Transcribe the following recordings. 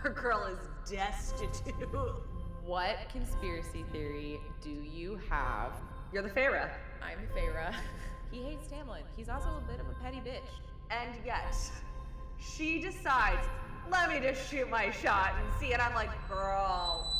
Our girl is destitute. What conspiracy theory do you have? You're the Feyre. I'm Feyre. He hates Tamlin. He's also a bit of a petty bitch. And yet, she decides, let me just shoot my shot and see it. I'm like, girl.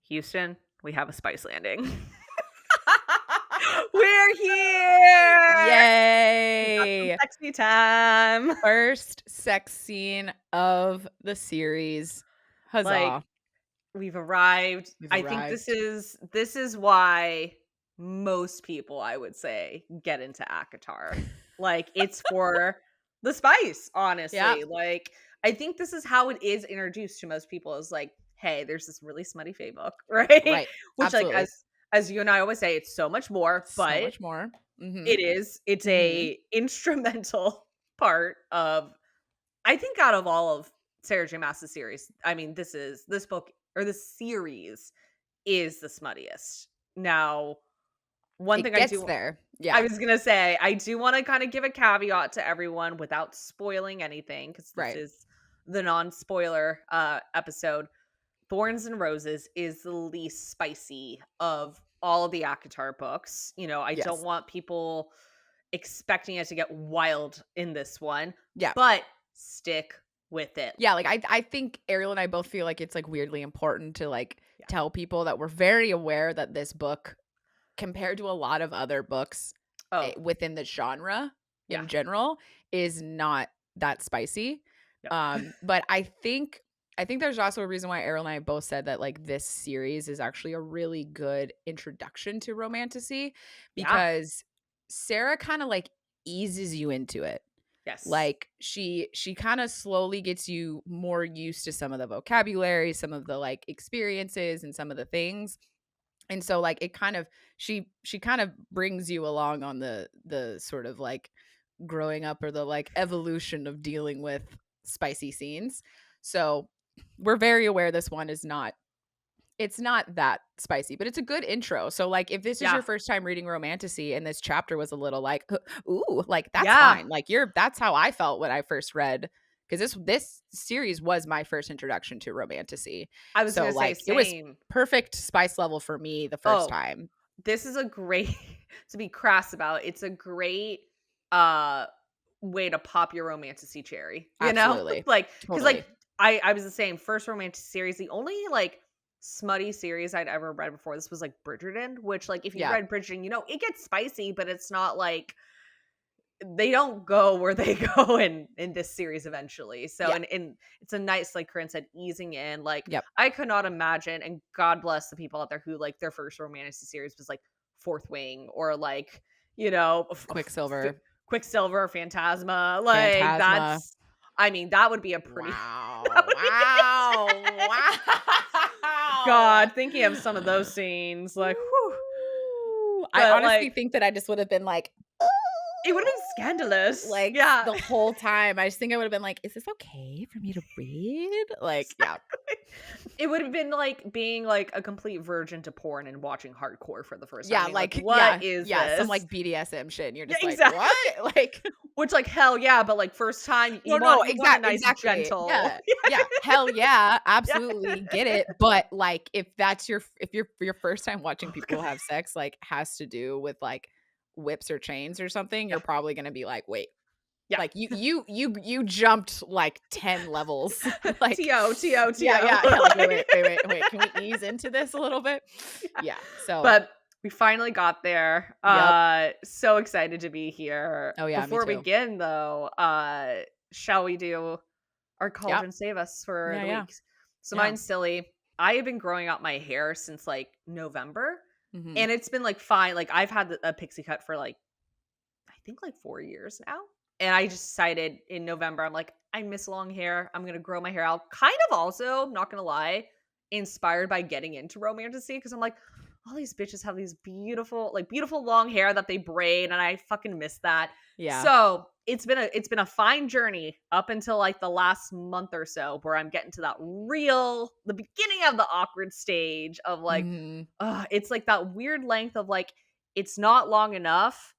Houston, we have a spice landing. We're here! Yay! Sexy time. First sex scene of the series. Huzzah. Like, we've arrived. I think this is why most people, I would say, get into ACOTAR. Like, it's for the spice, honestly. Yeah. Like, I think this is how it is introduced to most people, is like, hey, there's this really smutty Fae book, right? Right. Which, Absolutely. like, as you and I always say, it's so much more, but so much more. Mm-hmm. it's a instrumental part of, I think, out of all of Sarah J. Maas's series, I mean, this book, or this series, is the smuttiest. Now, one thing I do there. Yeah. I was gonna say, I do want to kind of give a caveat to everyone without spoiling anything, because this is the non-spoiler episode. Thorns and Roses is the least spicy of all of the ACOTAR books. You know, I don't want people expecting it to get wild in this one. Yeah. But stick with it. Yeah, like I think Ariel and I both feel like it's like weirdly important to like tell people that we're very aware that this book, compared to a lot of other books within the genre in general, is not that spicy. But I think there's also a reason why Ariel and I both said that like this series is actually a really good introduction to romantasy, because Sarah kind of like eases you into it. Yes. Like she kind of slowly gets you more used to some of the vocabulary, some of the like experiences and some of the things. And so like it kind of she kind of brings you along on the sort of like growing up or the like evolution of dealing with spicy scenes. So we're very aware this one is not that spicy, but it's a good intro. So like if this is your first time reading romantasy and this chapter was a little like, ooh, like that's fine. Like that's how I felt when I first read, because this series was my first introduction to romantasy. I was gonna say, it was perfect spice level for me the first time. This is a great, to be crass about, it's a great way to pop your romantasy cherry. You Absolutely. know? Like, because Totally. like I was the same. First romantic series, the only like smutty series I'd ever read before this was like Bridgerton, which like if you read Bridgerton, you know, it gets spicy, but it's not like, they don't go where they go in this series eventually. So and it's a nice, like Corinne said, easing in. Like I could not imagine, and God bless the people out there who like their first romantic series was like Fourth Wing or like, you know, Quicksilver, Phantasma. Like that's, I mean, that would be a pretty wow. God, thinking of some of those scenes, like whew. I honestly think that I just would have been like, it would have been scandalous. Like the whole time. I just think I would have been like, is this okay for me to read? Like, It would have been like being like a complete virgin to porn and watching hardcore for the first time. Yeah, I mean, like what is this? Some like BDSM shit. And you're just like, exactly. What? Like, which like hell yeah, but like first time you want a nice gentle. Yeah, hell yeah, absolutely get it. But like if your first time watching people have sex like has to do with like whips or chains or something, you're probably gonna be like, wait, like you jumped like 10 levels. Like T.O. Wait, can we ease into this a little bit? But we finally got there. So excited to be here. Before we begin though, shall we do our Cauldron save us for the week? So mine's silly. I have been growing out my hair since like November. Mm-hmm. And it's been like fine. Like I've had a pixie cut for like, I think like 4 years now. And I just decided in November, I'm like, I miss long hair. I'm going to grow my hair out. Kind of also, not going to lie, inspired by getting into romantasy. Because I'm like, all these bitches have these beautiful long hair that they braid, and I fucking miss that. Yeah. So it's been a fine journey up until like the last month or so, where I'm getting to the beginning of the awkward stage of like, Mhm. it's like that weird length of like, it's not long enough,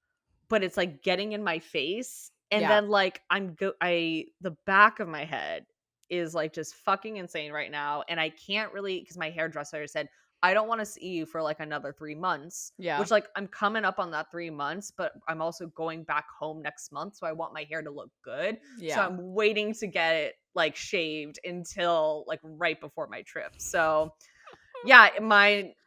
but it's like getting in my face. And Yeah. then like the back of my head is like just fucking insane right now. And I can't really, because my hairdresser said, I don't want to see you for like another 3 months, Yeah. which like I'm coming up on that 3 months, but I'm also going back home next month. So I want my hair to look good. So Yeah. I'm waiting to get it like shaved until like right before my trip. So yeah,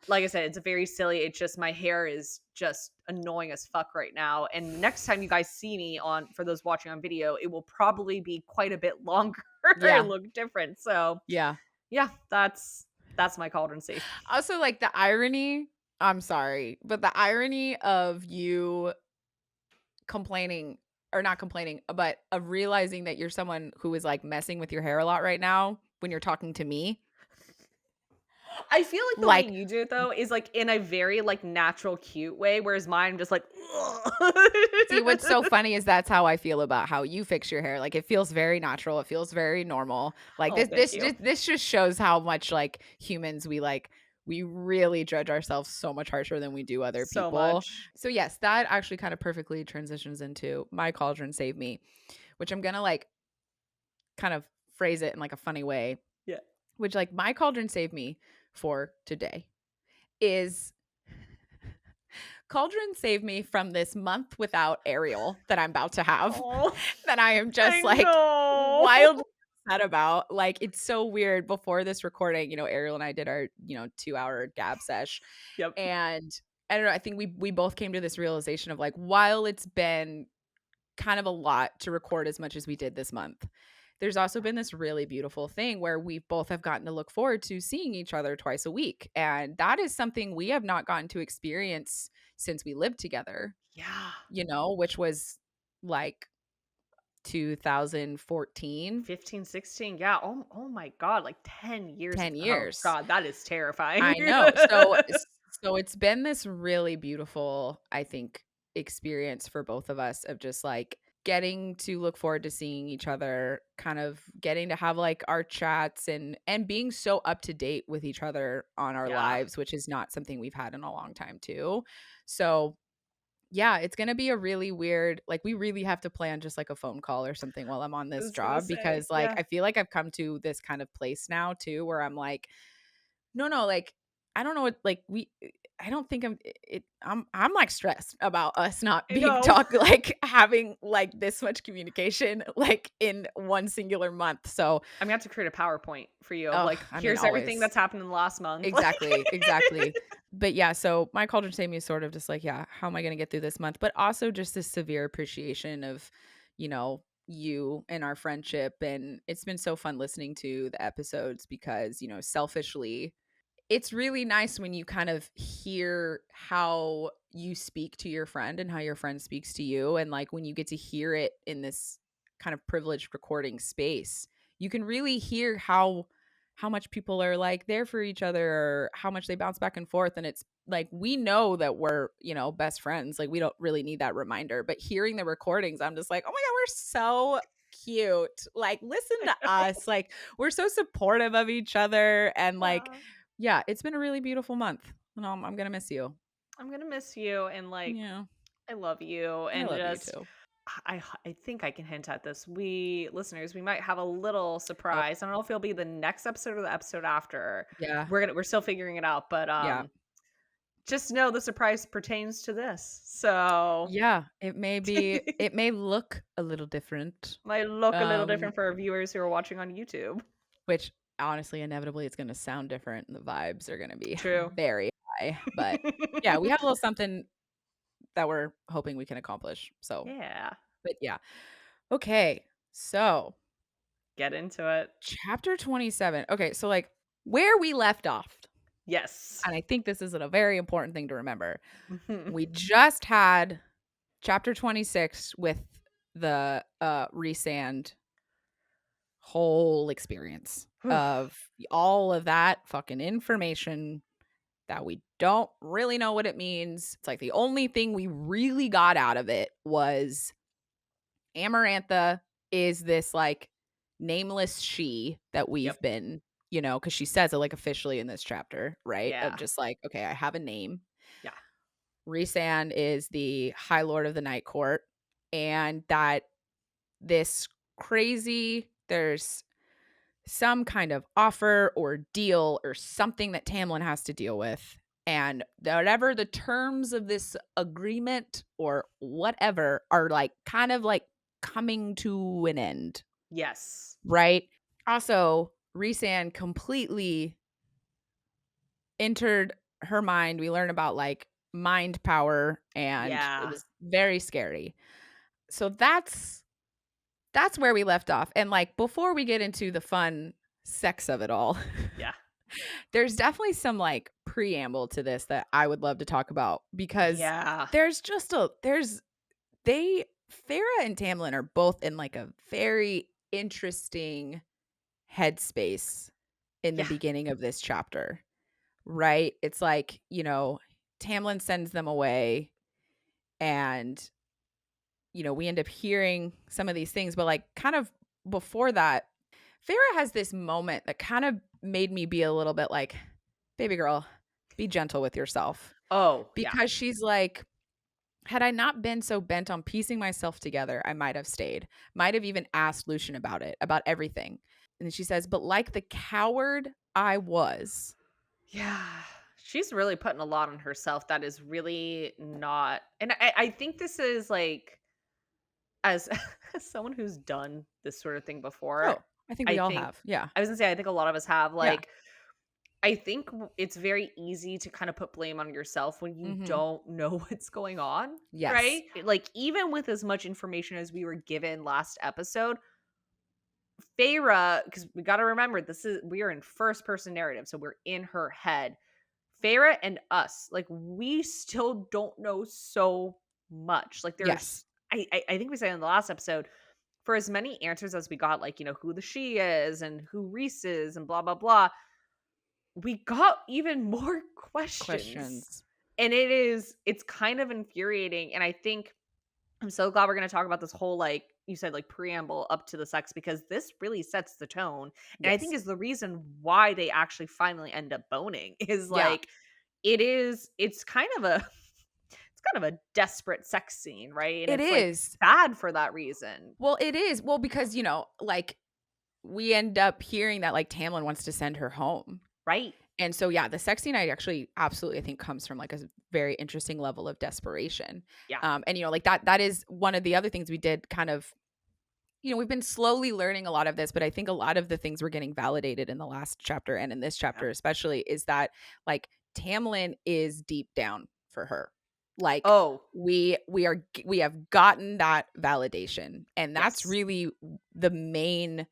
like I said, it's very silly. It's just my hair is just annoying as fuck right now. And next time you guys see me for those watching on video, it will probably be quite a bit longer and Yeah. look different. So Yeah. yeah, that's my cauldron safe. Also, like, the irony, I'm sorry, but the irony of you complaining, or not complaining, but of realizing that you're someone who is, like, messing with your hair a lot right now when you're talking to me. I feel like the way Like, you do it though is like in a very like natural, cute way, whereas mine I'm just like, see, what's so funny is that's how I feel about how you fix your hair. Like, it feels very natural, it feels very normal. Like, oh, thank you this just shows how much, like, humans we really judge ourselves so much harsher than we do other so people. much. So, yes, that actually kind of perfectly transitions into my cauldron save me, which I'm gonna, like, kind of phrase it in, like, a funny way, Yeah. which, like, my cauldron save me for today is Cauldron saved me from this month without Ariel that I'm about to have, Oh, that I am I just, like, know. wildly upset about. Like, it's so weird. Before this recording, Ariel and I did our, 2-hour gab sesh, Yep. and I don't know, I think we both came to this realization of, like, while it's been kind of a lot to record as much as we did this month, there's also been this really beautiful thing where we both have gotten to look forward to seeing each other twice a week. And that is something we have not gotten to experience since we lived together, Yeah. which was like 2014, 15, 16. Yeah. Oh my God. Like 10 years. 10 Oh years. God. That is terrifying. I know. So it's been this really beautiful, I think, experience for both of us of just like getting to look forward to seeing each other, kind of getting to have like our chats and being so up to date with each other on our Yeah. lives, which is not something we've had in a long time too. So yeah, it's gonna be a really weird, like, we really have to plan just like a phone call or something while I'm on I this was going to job, say, because like yeah. I feel like I've come to this kind of place now too where I'm like, no, like, I don't know what, like, I don't think I'm like stressed about us not I being know. like having like this much communication like in one singular month. So, I'm going to have to create a PowerPoint for you of oh, like, I mean, here's everything always. that's happened in the last month. Like, Exactly, exactly. But yeah, so my cauldron saved me is sort of just like, yeah, how am I gonna get through this month? But also just this severe appreciation of, you and our friendship. And it's been so fun listening to the episodes because, selfishly, it's really nice when you kind of hear how you speak to your friend and how your friend speaks to you. And like when you get to hear it in this kind of privileged recording space, you can really hear how much people are like there for each other, or how much they bounce back and forth. And it's like, we know that we're, best friends. Like, we don't really need that reminder. But hearing the recordings, I'm just like, oh my God, we're so cute. Like, listen I to know. us. Like, we're so supportive of each other. And like, Yeah. yeah, it's been a really beautiful month. And I'm gonna miss you. I'm going to miss you. And like, Yeah, I love you. I And love you just, too. I think I can hint at this. We listeners, we might have a little Oh, surprise. I don't know if it'll be the next episode or the episode after. yeah, We're still figuring it out, but yeah, just know the surprise pertains to this. So yeah. It may look a little different, might look a little um, different for our viewers who are watching on YouTube. which honestly, inevitably, it's gonna sound different. And the vibes are gonna be True. very high. But yeah, we have a little something that we're hoping we can accomplish. So, Yeah. but yeah, okay. So Get into it. chapter 27. Okay, so like where we left off, Yes. and I think this is a very important thing to remember. We just had chapter 26 with the Rhysand whole experience of all of that fucking information that we don't really know what it means. It's like the only thing we really got out of it was Amarantha is this like nameless she that we've Yep. been, because she says it like officially in this chapter, right? Of Yeah. just like, okay, I have a name. Yeah. Rhysand is the High Lord of the Night Court, and that this there's some kind of offer or deal or something that Tamlin has to deal with. And whatever the terms of this agreement or whatever are like kind of like coming to an end. Yes. Right. Also, Rhysand completely entered her mind. We learn about like mind power, and it Yeah. was very scary. So that's where we left off. And like before we get into the fun sex of it all, Yeah. there's definitely some like preamble to this that I would love to talk about, because Yeah. there's just Feyre and Tamlin are both in like a very interesting headspace in the Yeah. beginning of this chapter, right? It's like, Tamlin sends them away, and we end up hearing some of these things, but like kind of before that, Feyre has this moment that kind of made me be a little bit like, baby girl, be gentle with yourself. Oh, yeah. Because she's like, had I not been so bent on piecing myself together, I might have stayed. Might have even asked Lucian about it, about everything. And then she says, but like the coward I was. Yeah. She's really putting a lot on herself that is really not, and I think this is like, as as someone who's done this sort of thing before, Oh, I think we I all think have. Yeah. I was gonna say I think a lot of us have, Yeah. like, I think it's very easy to kind of put blame on yourself when you Mm-hmm. don't know what's going on, Yes. right? Like, even with as much information as we were given last episode, Feyre, because we got to remember, we are in first person narrative, so we're in her head. Feyre and us, like, we still don't know so much. Like, Yes. I think we said in the last episode, for as many answers as we got, like, who the she is and who Rhys is and blah, blah, blah, we got even more questions. Questions. And it's kind of infuriating. And I think I'm so glad we're going to talk about this whole, like you said, like preamble up to the sex, because this really sets the tone. And I think Yes. is the reason why they actually finally end up boning is Yeah. like, it's kind of a, it's kind of a desperate sex scene, right? And It it's like is. sad for that reason. Well, it is. Well, because, like we end up hearing that like Tamlin wants to send her home. Right. And so, yeah, the sex scene I actually absolutely I think comes from like a very interesting level of desperation. Yeah. And, like that is one of the other things we did kind of, we've been slowly learning a lot of this, but I think a lot of the things we're getting validated in the last chapter and in this Yeah. chapter, especially, is that like Tamlin is deep down for her. Like, Oh, we have gotten that validation, and that's yes. really the main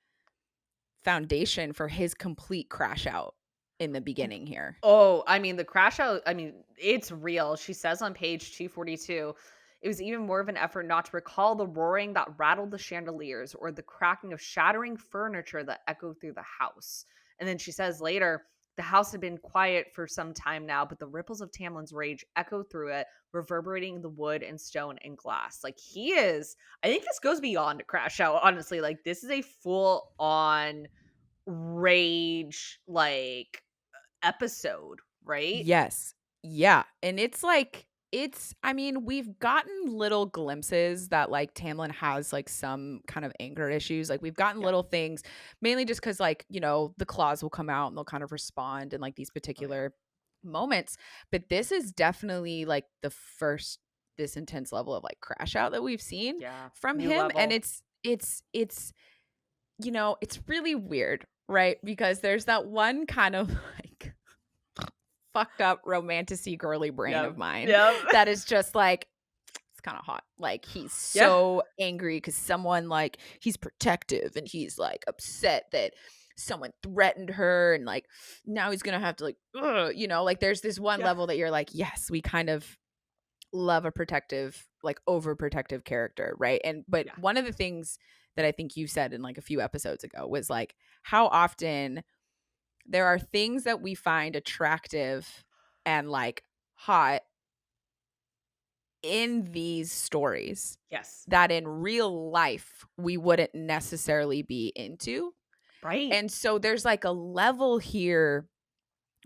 foundation for his complete crash out in the beginning here. Oh, I mean, the crash out, I mean, it's real. She says on page 242, it was even more of an effort not to recall the roaring that rattled the chandeliers or the cracking of shattering furniture that echoed through the house. And then she says later, the house had been quiet for some time now, but the ripples of Tamlin's rage echoed through it, reverberating the wood and stone and glass. Like, I think this goes beyond a crash out, honestly. Like, this is a full on rage, like, episode, right? Yes. Yeah. And it's like, I mean, we've gotten little glimpses that like Tamlin has like some kind of anger issues. Like we've gotten Yeah. little things, mainly just because like, the claws will come out and they'll kind of respond in like these Oh, yeah. particular moments. But this is definitely like the first this intense level of like crash out that we've seen Yeah. from New him. And level. it's really weird, right? Because there's that one kind of like fucked up romantic-y girly brain of Yep. mine Yep. that is just like, it's kind of hot. Like he's Yeah. so angry because someone like he's protective and he's like upset that someone threatened her, and like now he's gonna have to like like there's this one Yeah. level that you're like, yes, we kind of love a protective, like overprotective character, right? But Yeah. one of the things that I think you said in like a few episodes ago was like how often there are things that we find attractive and like hot in these stories Yes. that in real life we wouldn't necessarily be into. Right. And so there's like a level here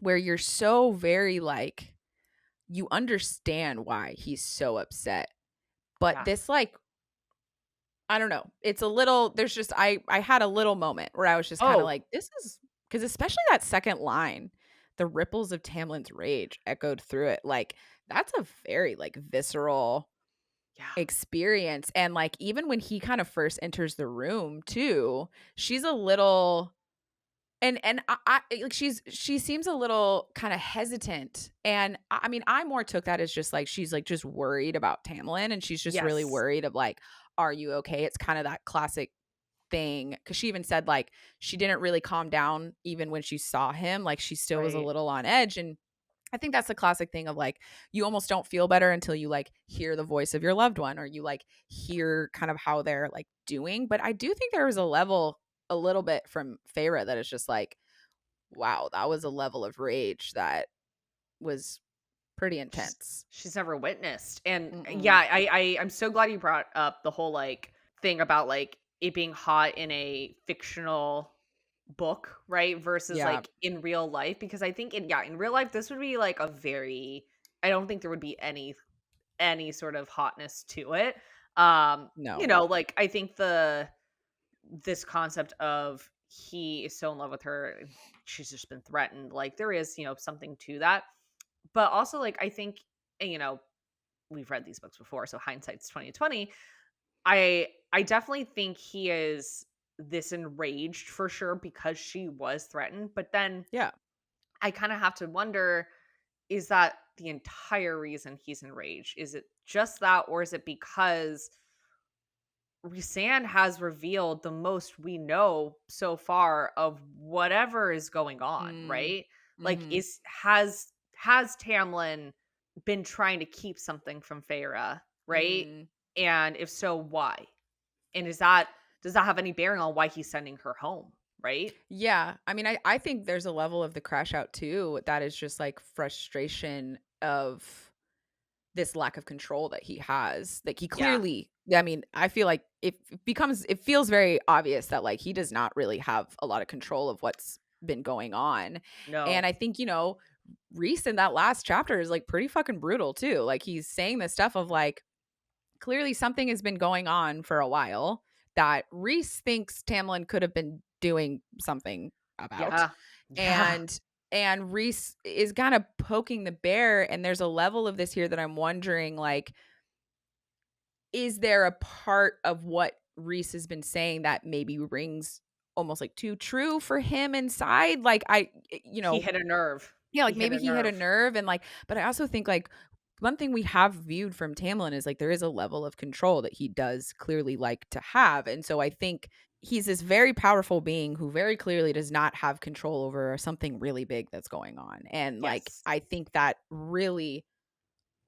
where you're so very like, you understand why he's so upset. But Yeah. this like, I don't know. It's a little, there's just I had a little moment where I was just kind of Oh, like, this is, because especially that second line, the ripples of Tamlin's rage echoed through it. Like that's a very like visceral yeah. experience. And like even when he kind of first enters the room too, she's a little, and I like she seems a little kind of hesitant. And I mean, I more took that as just like she's like just worried about Tamlin, and she's just really Yes. worried of like, are you okay? It's kind of that classic thing, because she even said like she didn't really calm down even when she saw him, like she still was a Right. little on edge. And I think that's the classic thing of like, you almost don't feel better until you like hear the voice of your loved one, or you like hear kind of how they're like doing. But I do think there was a level a little bit from Feyre that is just like, wow, that was a level of rage that was pretty intense. She's never witnessed. And yeah, Mm-mm. I'm so glad you brought up the whole like thing about like it being hot in a fictional book, right? Versus Yeah. like in real life. Because I think in real life this would be like a very, I don't think there would be any sort of hotness to it. No. Like I think this concept of he is so in love with her, and she's just been threatened. Like there is, something to that. But also like I think, and, we've read these books before, so hindsight's 2020. I definitely think he is this enraged for sure because she was threatened, but then Yeah. I kind of have to wonder, is that the entire reason he's enraged? Is it just that, or is it because Rhysand has revealed the most we know so far of whatever is going on, Mm. right? Like Mhm. has Tamlin been trying to keep something from Feyre, right? Mm. And if so, why? And does that have any bearing on why he's sending her home, right? Yeah. I mean, I think there's a level of the crash out too that is just like frustration of this lack of control that he has. Like he Yeah. clearly, I mean, I feel like it feels very obvious that like he does not really have a lot of control of what's been going on. And No. I think, Rhys in that last chapter is like pretty fucking brutal too. Like he's saying this stuff of like, clearly something has been going on for a while that Rhys thinks Tamlin could have been doing something about. Yeah. Yeah. And Rhys is kind of poking the bear, and there's a level of this here that I'm wondering like, is there a part of what Rhys has been saying that maybe rings almost like too true for him inside? Like He hit a nerve. yeah, He like hit maybe a he hit a nerve. nerve, and like, but I also think like one thing we have viewed from Tamlin is like there is a level of control that he does clearly like to have. And so I think he's this very powerful being who very clearly does not have control over something really big that's going on. And like Yes. I think that really,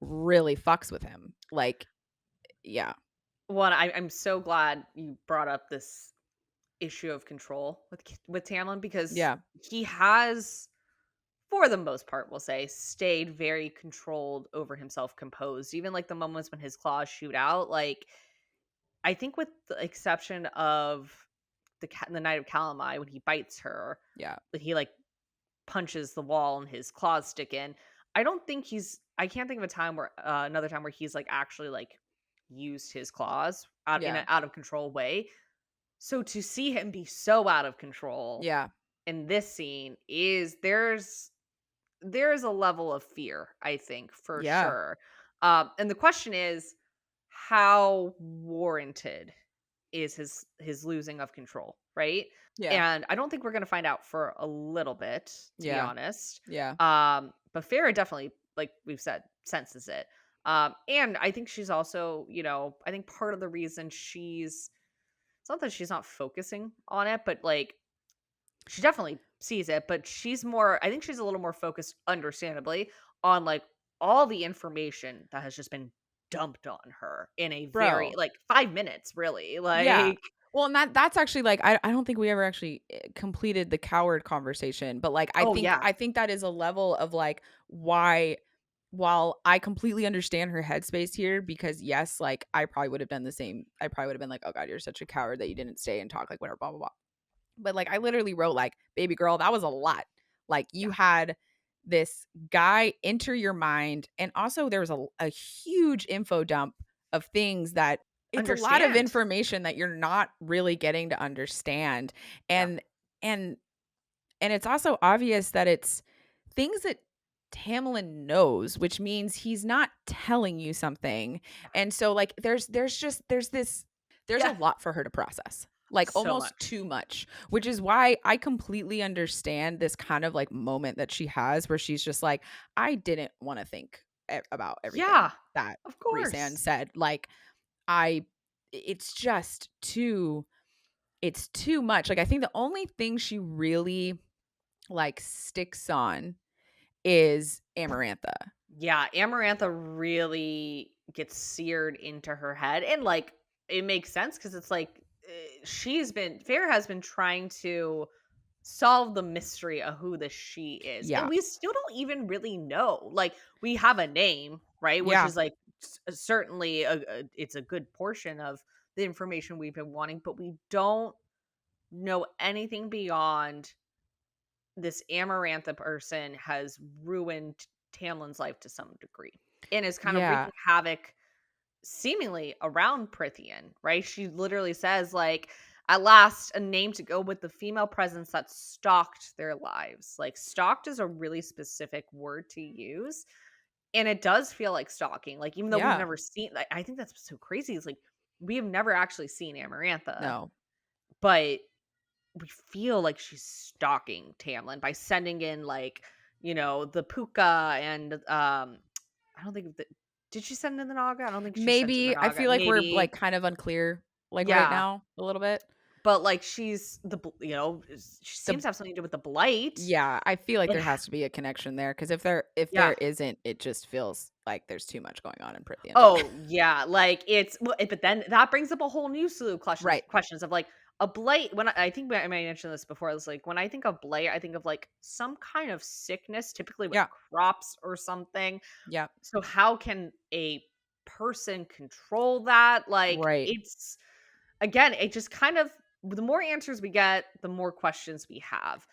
really fucks with him. Like, yeah. One, I'm so glad you brought up this issue of control with Tamlin because Yeah. he has, for the most part, we'll say, stayed very controlled over himself, composed. Even like the moments when his claws shoot out, like I think with the exception of the night of Calanmai when he bites her, Yeah. that he like punches the wall and his claws stick in. I don't think he's. I can't think of a time where another time where he's like actually like used his claws out in Yeah. an out of control way. So to see him be so out of control Yeah. in this scene is there's a level of fear, I think, for Yeah. sure. And the question is, how warranted is his losing of control, right? Yeah. And I don't think we're gonna find out for a little bit, to be Yeah. honest. Yeah. But Farah definitely, like we've said, senses it. And I think she's also, I think part of the reason it's not that she's not focusing on it, but like she definitely sees it, but I think she's a little more focused, understandably, on like all the information that has just been dumped on her in a very Bro. like 5 minutes, really. Yeah. Like Well, and that's actually like I don't think we ever actually completed the coward conversation, but like Oh yeah. I think that is a level of like why while I completely understand her headspace here because yes, like I probably would have done the same. I probably would have been like, "Oh god, you're such a coward that you didn't stay and talk like whatever blah blah blah." But like I literally wrote like, "Baby girl, that was a lot." Like you Yeah. had this guy enter your mind and also there was a huge info dump of things that it's a lot of Understand. information that you're not really getting to understand. Yeah. And and and it's also obvious that it's things that Tamlin knows, which means he's not telling you something. And so like there's a Yeah. lot for her to process. Like So almost much. too much, which is why I completely understand this kind of like moment that she has where she's just like, I didn't want to think about everything Yeah. that Of Rhysand course. said. Like I it's just too much. Like I think the only thing she really like sticks on is Amarantha. Yeah, Amarantha really gets seared into her head, and like it makes sense because it's like Feyre has been trying to solve the mystery of who the she is, and Yeah. we still don't even really know. Like we have a name, right, which Yeah. is like certainly it's a good portion of the information we've been wanting, but we don't know anything beyond this Amarantha person has ruined Tamlin's life to some degree and is kind of Yeah. wreaking havoc seemingly around Prithian, right? She literally says, like, at last, a name to go with the female presence that stalked their lives. Like, stalked is a really specific word to use. And it does feel like stalking. Like, even though we've Yeah. never seen, like, I think that's so crazy. Is like, we have never actually seen Amarantha, No. but we feel like she's stalking Tamlin by sending in like, the puka and I don't think that did she send in the Naga? I don't think she sent in the Maybe I Naga. feel like we're like Maybe. kind of unclear like right Yeah. now a little bit. But like she The seems to have something to do with the blight. Yeah, I feel like It there has to be a connection there because if yeah. there isn't, it just feels like there's too much going on in Prithian. Oh, yeah, like, it's well, but then that brings up a whole new slew of questions Right. questions of, like, a blight when I think I may have mentioned this before, I was like, when I think of blight, I think of, like, some kind of sickness, typically with Yeah. crops or something. Yeah. So how can a person control that? Like, Right. it's again, it just kind of the more answers we get, the more questions we have.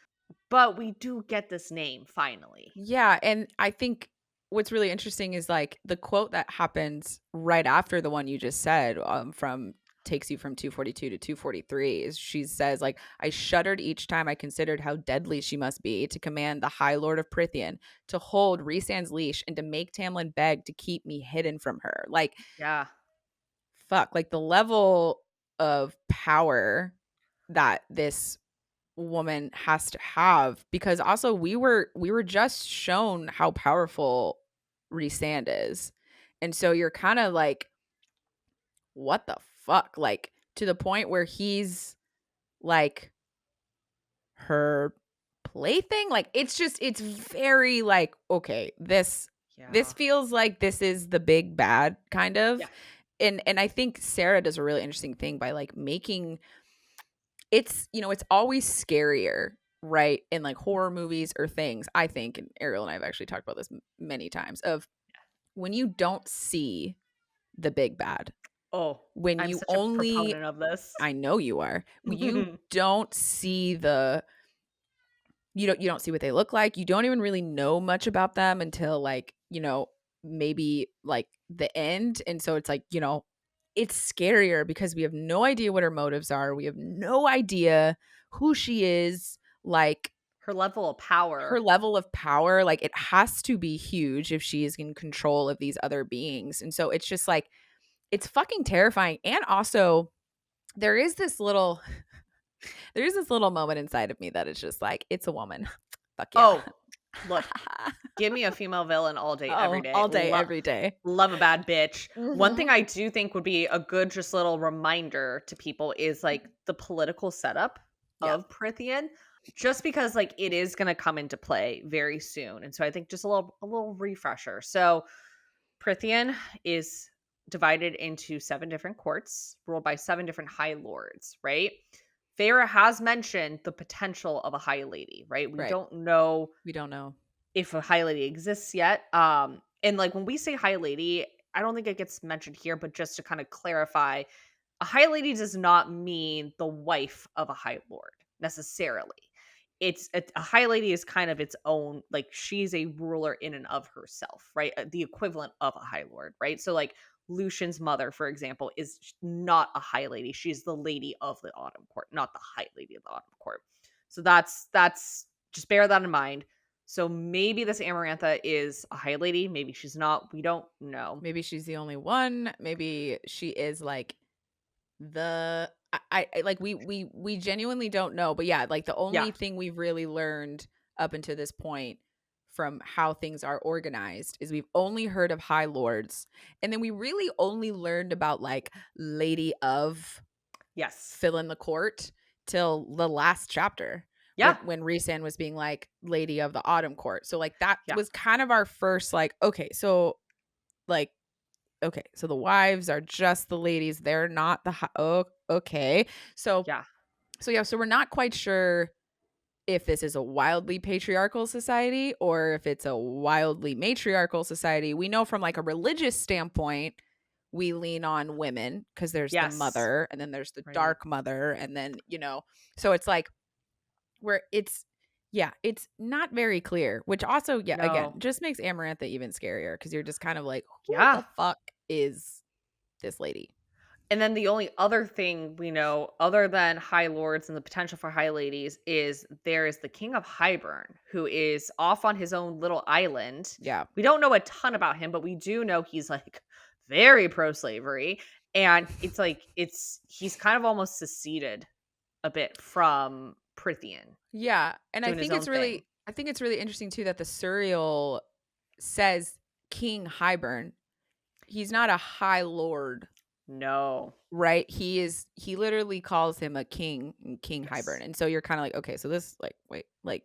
But we do get this name finally. Yeah, and I think what's really interesting is like the quote that happens right after the one you just said from takes you from 242 to 243 is she says like I shuddered each time I considered how deadly she must be to command the High Lord of Prithian to hold Rhysand's leash and to make Tamlin beg to keep me hidden from her. Like Yeah. fuck, like the level of power that this woman has to have because also we were just shown how powerful Rhysand is. And so you're kind of like what the fuck? Like to the point where he's like her plaything? Like it's very like okay, this Yeah. feels like this is the big bad kind of. Yeah. And I think Sarah does a really interesting thing by like making it's always scarier, right? In like horror movies or things, I think, and Ariel and I have actually talked about this many times, of when you don't see the big bad, Oh, when I'm you such a only, proponent of this. I know you are, when you don't see you don't see what they look like. You don't even really know much about them until like, maybe like the end. And so it's like, it's scarier because we have no idea what her motives are. We have no idea who she is, like Her level of her power. level of power. Like it has to be huge if she is in control of these other beings. And so it's just like, it's fucking terrifying. And also, there is this little there's this little moment inside of me that is just like, it's a woman. Fuck yeah. Oh, look, give me a female villain all day, every Oh, day. all day, every day. Love a bad bitch. One thing Mhm. I do think would be a good just little reminder to people is like the political setup Yeah. of Prithian, just because like it is going to come into play very soon. And so I think just a little refresher. So Prithian is divided into 7 different courts, ruled by 7 different high lords, right? Feyre has mentioned the potential of a high lady, right? We Right. don't know We don't know. if a high lady exists yet. And like when we say high lady, I don't think it gets mentioned here, but just to kind of clarify, a high lady does not mean the wife of a high lord necessarily. A high lady is kind of its own, like she's a ruler in and of herself, right? The equivalent of a high lord, right? So like Lucian's mother, for example, is not a high lady. She's the lady of the autumn court, not the high lady of the autumn court. So that's just bear that in mind. So maybe this Amarantha is a high lady, maybe she's not. We don't know. Maybe she's the only one. Maybe she is like the like we genuinely don't know. But yeah, like the Yeah. only thing we've really learned up until this point from how things are organized is we've only heard of high lords, and then we really only learned about like lady of Yes. fill in the court till the last chapter Yeah. when Rhysand was being like lady of the autumn court. So like that Yeah. was kind of our first like like okay, so the wives are just the ladies. They're not the oh, okay. So Yeah. yeah, so we're not quite sure if this is a wildly patriarchal society or if it's a wildly matriarchal society. We know from like a religious standpoint, we lean on women because there's the Yes. mother and then there's the Right. dark mother and then, so it's like where it's not very clear, which also, yeah, again, No. just makes Amarantha even scarier because you're just kind of like, who Yeah. the fuck is this lady? And then the only other thing we know, other than high lords and the potential for high ladies, is there is the King of Hybern, who is off on his own little island. Yeah. We don't know a ton about him, but we do know he's like very pro slavery. And it's like he's kind of almost seceded a bit from Prithian, Yeah, and doing his own thing. I think it's really interesting too that the Serial says King Hybern. He's not a high lord, No. right? He literally calls him a king, King Hybern. Yes. And so you're kind of like, okay, so this like wait, like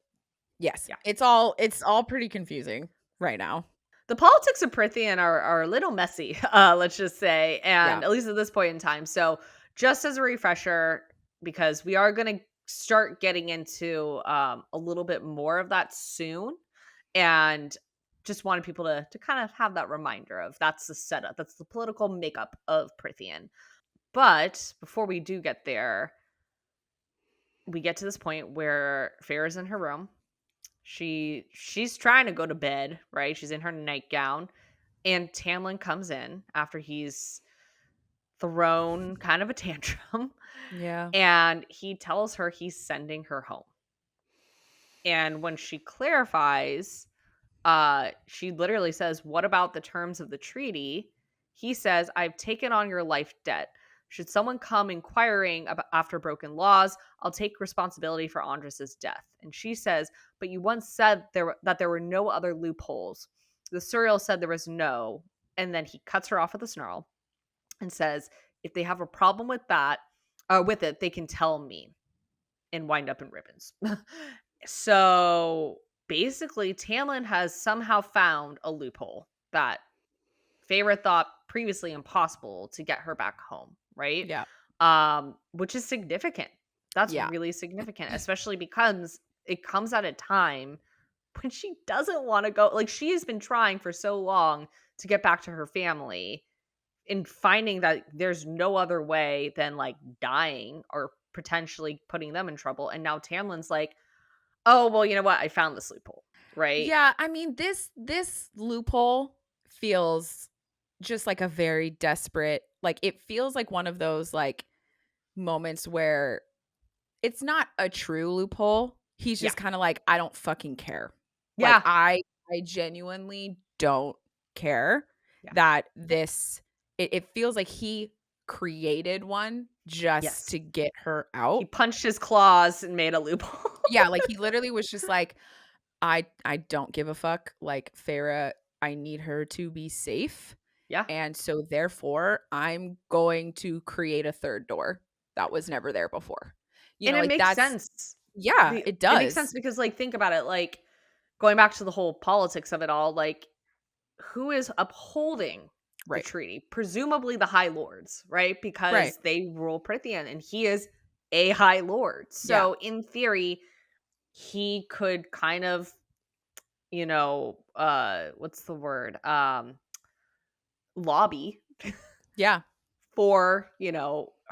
yes. Yeah. It's all pretty confusing right now. The politics of Prithian are a little messy, let's just say, Yeah. and at least at this point in time. So, just as a refresher, because we are going to start getting into a little bit more of that soon, and just wanted people to kind of have that reminder of that's the setup, that's the political makeup of Prithian. But before we do get there, we get to this point where Feyre's in her room. She's trying to go to bed, right? She's in her nightgown. And Tamlin comes in after he's thrown kind of a tantrum, Yeah. and he tells her he's sending her home. And when she clarifies, she literally says, "What about the terms of the treaty?" He says, "I've taken on your life debt. Should someone come inquiring about after broken laws, I'll take responsibility for Andres's death." And she says, "But you once said that there were no other loopholes." The Suriel said there was no, and then he cuts her off with a snarl and says, "If they have a problem with that, with it, they can tell me," and wind up in ribbons. So basically, Tamlin has somehow found a loophole that Feyre thought previously impossible to get her back home, right? Yeah. Which is significant. That's Yeah. really significant, especially because it comes at a time when she doesn't want to go. Like, she has been trying for so long to get back to her family and finding that there's no other way than like dying or potentially putting them in trouble. And now Tamlin's like, "Oh, well, you know what? I found this loophole," right? Yeah, I mean this loophole feels just like a very desperate, like it feels like one of those like moments where it's not a true loophole. He's Yeah. just kind of like, I don't fucking care. Like Yeah. I genuinely don't care Yeah. that it feels like he created one just Yes. to get her He out. punched his claws and made a loophole. Yeah, like he literally was just like, I don't give a fuck. Like Feyre, I need her to be safe. Yeah. And so therefore, I'm going to create a third door that was never there before. And it Like makes that's sense. yeah, it It makes sense does. because, like, think about it, like, going back to the whole politics of it all, like, who is upholding the Right. treaty. Presumably the High Lords, right? Right. Because they rule Prythian and he is a High Lord. Yeah. So in theory, he could kind of, what's the word? Lobby Yeah. for,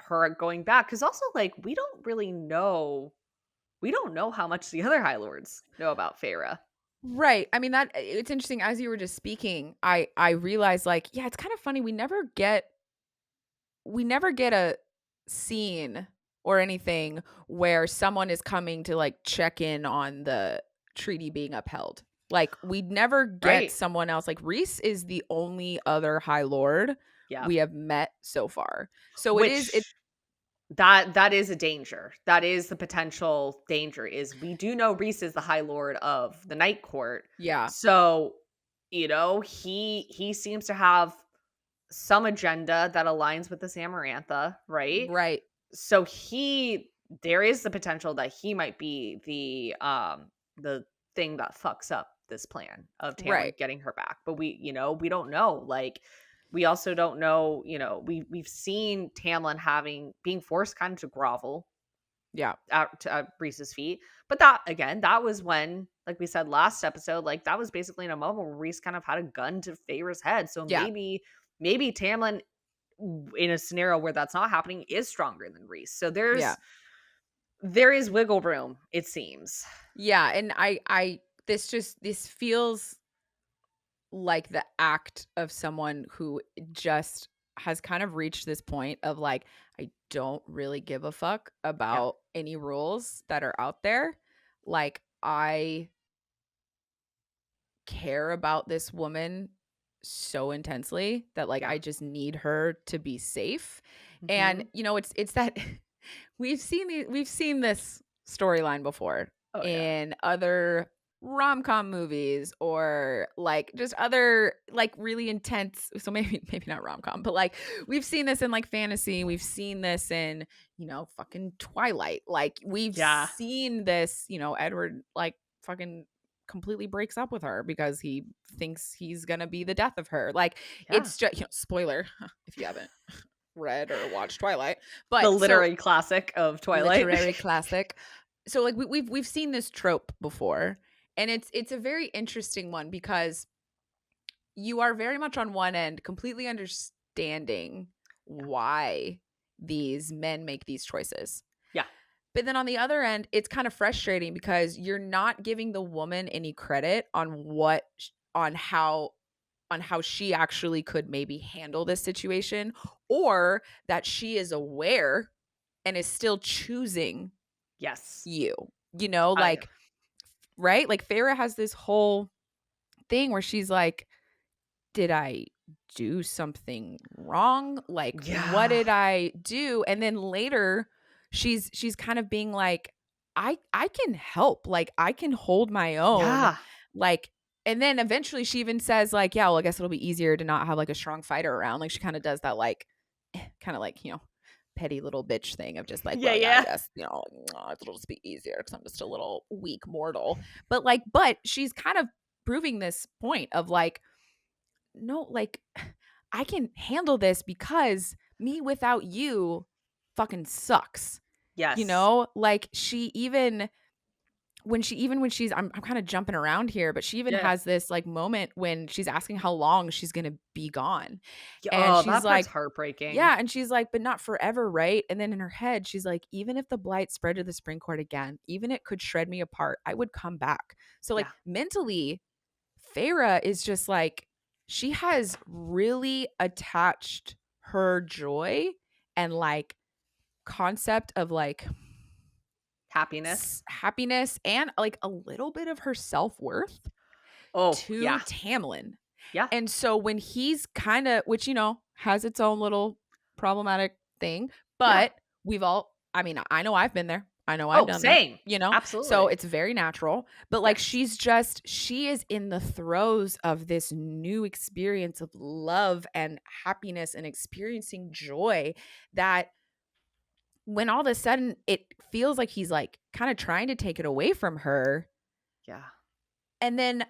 her going back. Cause also like we don't know how much the other High Lords know about Feyre. Right. I mean, that it's interesting as you were just speaking, I realized like, yeah, it's kind of funny. We never get a scene or anything where someone is coming to like check in on the treaty being upheld. Like we never get Right. someone else. Like Rhys is the only other High Lord Yeah. we have met so far. So it Which that is a danger. That is the potential danger is we do know Rhys is the High Lord of the Night Court. yeah. So, he seems to have some agenda that aligns with this Amarantha, right? Right. So there is the potential that he might be the thing that fucks up this plan of Right. Tamlin getting her back. But we don't know. Like we also don't know, we've seen Tamlin being forced kind of to grovel Yeah. at Rhys's feet. But that was when, like we said last episode, like that was basically in a moment where Rhys kind of had a gun to Feyre's head. So Yeah. maybe Tamlin in a scenario where that's not happening is stronger than Rhys. So Yeah. there is wiggle room, it seems. Yeah. And this feels like the act of someone who just has kind of reached this point of like, I don't really give a fuck Yeah. about any rules that are out there. Like, I care about this woman so intensely that like Yeah. I just need her to be safe. And Mhm. it's that we've seen this storyline before Oh yeah. in other rom-com movies or like just other like really intense, so maybe not rom-com, but like we've seen this in like fantasy, we've seen this in fucking Twilight, like we've Yeah. seen this, Edward like fucking completely breaks up with her because he thinks he's gonna be the death of her. Like Yeah. it's just spoiler if you haven't read or watched Twilight. The But so literary classic of Twilight. literary classic. So like we've seen this trope before, and it's a very interesting one because you are very much on one end completely understanding why these men make these choices. Yeah. But then on the other end, it's kind of frustrating because you're not giving the woman any credit on how she actually could maybe handle this situation, or that she is aware and is still choosing Yes. you. I Like right? Like Feyre has this whole thing where she's like, did I do something wrong? Like what Yeah. did I do? And then later she's kind of being like, I can help. Like I can hold my own. Yeah. Like and then eventually she even says like, yeah, well, I guess it'll be easier to not have like a strong fighter around. Like she kind of does that like kind of like, petty little bitch thing of just like, Yeah, well, yeah, I yeah. guess, it'll just be easier because I'm just a little weak mortal. But she's kind of proving this point of like, no, like I can handle this because me without you fucking sucks. Yes. Like she even when she's I'm kind of jumping around here, but she even Yeah. has this like moment when she's asking how long she's going to be gone. Yeah, And oh, she's that part's like, heartbreaking. yeah, and she's like, but not forever, right? And then in her head, she's like, even if the blight spread to the spring court again, even it could shred me apart, I would come back. So like Yeah. mentally, Feyre is just like, she has really attached her joy and like concept of like Happiness. happiness and like a little bit of her self-worth Oh, to yeah. Tamlin. Yeah. And so when he's kind of, which, has its own little problematic thing, Yeah. but I mean, I know I've been there. I know I've Oh, done that, same. So Absolutely. it's very natural. But like, Yes. she is in the throes of this new experience of love and happiness and experiencing joy that when all of a sudden it feels like he's like kind of trying to take it away from her. Yeah. And then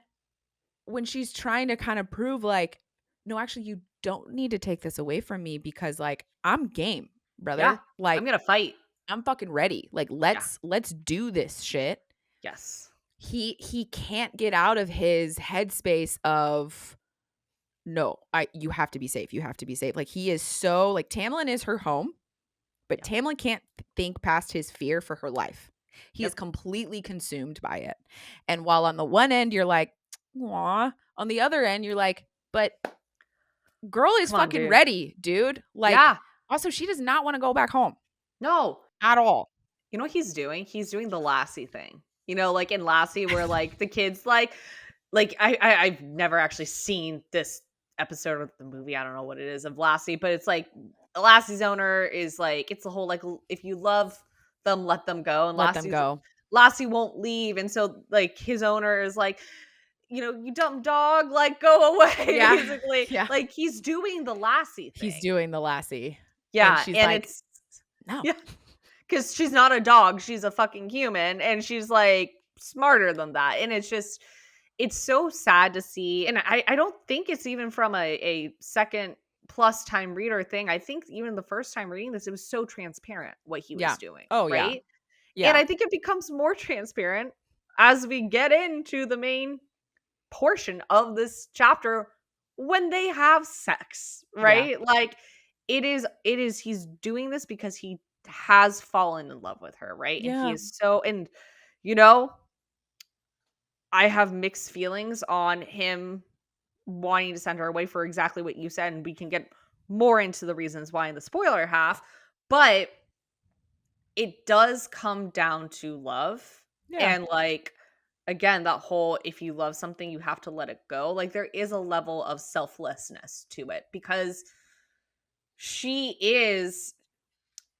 when she's trying to kind of prove like, no, actually, you don't need to take this away from me because, like, I'm game, Yeah. brother. I'm Like, gonna fight. I'm fucking ready. Like, Yeah. let's do this shit. Yes. He can't get out of his headspace of, no, you have to be safe. You have to be safe. Like, he is so, like, Tamlin is her home, but Yep. Tamlin can't think past his fear for her life. He is Yep. completely consumed by it. And while on the one end you're like, aw, on the other end you're like, but girl is Come on, fucking dude. ready, dude. Like, Yeah. also she does not want to go back home No. at all. You know what he's doing? He's doing the Lassie thing. You know, like in Lassie where like the kids like I've never actually seen this episode of the movie. I don't know what it is of Lassie, but it's like Lassie's owner is like it's the whole like if you love them, let them go. And Let them go. Lassie won't leave. And so like his owner is like, you dumb dog, like go away, Yeah. basically. Yeah. Like he's doing the Lassie He's thing. doing the Lassie. And Yeah. she's And like, it's no. yeah. Because she's not a dog, she's a fucking human, and she's, like, smarter than that, and it's so sad to see, and I don't think it's even from a second plus time reader thing. I think even the first time reading this, it was so transparent what he Yeah. was doing, Oh, yeah. right? And Yeah. I think it becomes more transparent as we get into the main portion of this chapter when they have sex, Yeah. right? Like it is he's doing this because he has fallen in love with her, right? And he Yeah. is so and you know, I have mixed feelings on him wanting to send her away for exactly what you said and we can get more into the reasons why in the spoiler half, but it does come down to love Yeah. and like again that whole if you love something you have to let it go, like there is a level of selflessness to it because she is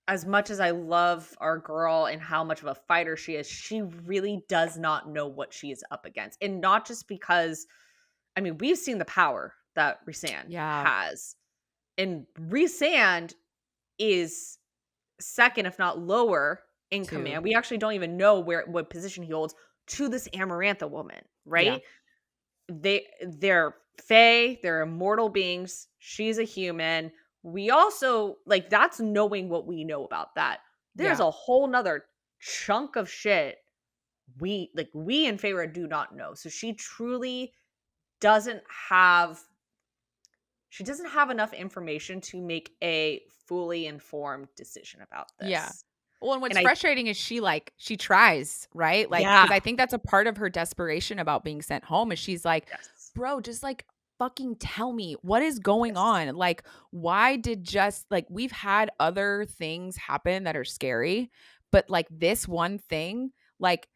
as much as I love our girl and how much of a fighter she is, she really does not know what she is up against. And not just because I mean we've seen the power that Rhysand Yeah. has, and Rhysand is second, if not lower, in Too. command. We actually don't even know what position he holds to this Amarantha woman, Yeah. right? They're Fae, they're immortal beings. She's a human. We also like that's knowing what we know about that. There's Yeah. a whole nother chunk of shit we and Feyre do not know. So doesn't have she doesn't have enough information to make a fully informed decision about Yeah. this. Well, and And what's I frustrating is she tries, right? Like, because yeah. I think that's a part of her desperation about being sent home is she's like, Yes. bro, just like fucking tell me what is going Yes. on. Like, why did just like we've had other things happen that are scary, but like this one thing, like,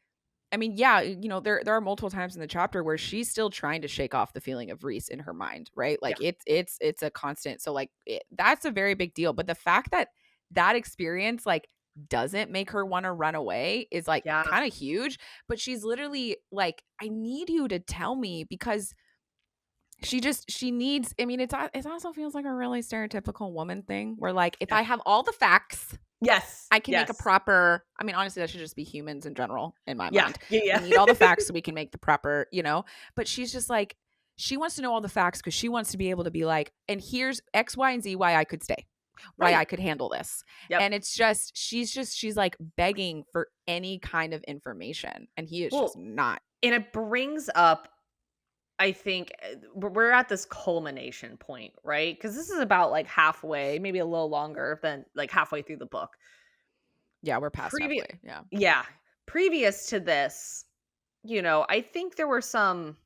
I mean, yeah, there are multiple times in the chapter where she's still trying to shake off the feeling of Rhys in her mind, right? Yeah. Like it's a constant. So like that's a very big deal. But the fact that that experience like doesn't make her want to run away is like Yeah. kind of huge. But she's literally like, I need you to tell me because she needs. I mean, it also feels like a really stereotypical woman thing where like if Yeah. I have all the facts Yes. I can make a Yes. proper I mean, honestly, that should just be humans in general in my Yeah. mind. Yeah. We need all the facts so we can make the proper, but she's just like, she wants to know all the facts because she wants to be able to be like, and here's X, Y, and Z why I could stay, why I Right. could handle this. Yep. And it's just, she's like begging for any kind of information. And he is just Well, not. and it brings up I think we're at this culmination point, right? Because this is about like halfway, maybe a little longer than like halfway through the book. Yeah, we're past Previous, halfway. Yeah. yeah, previous to this, I think there were some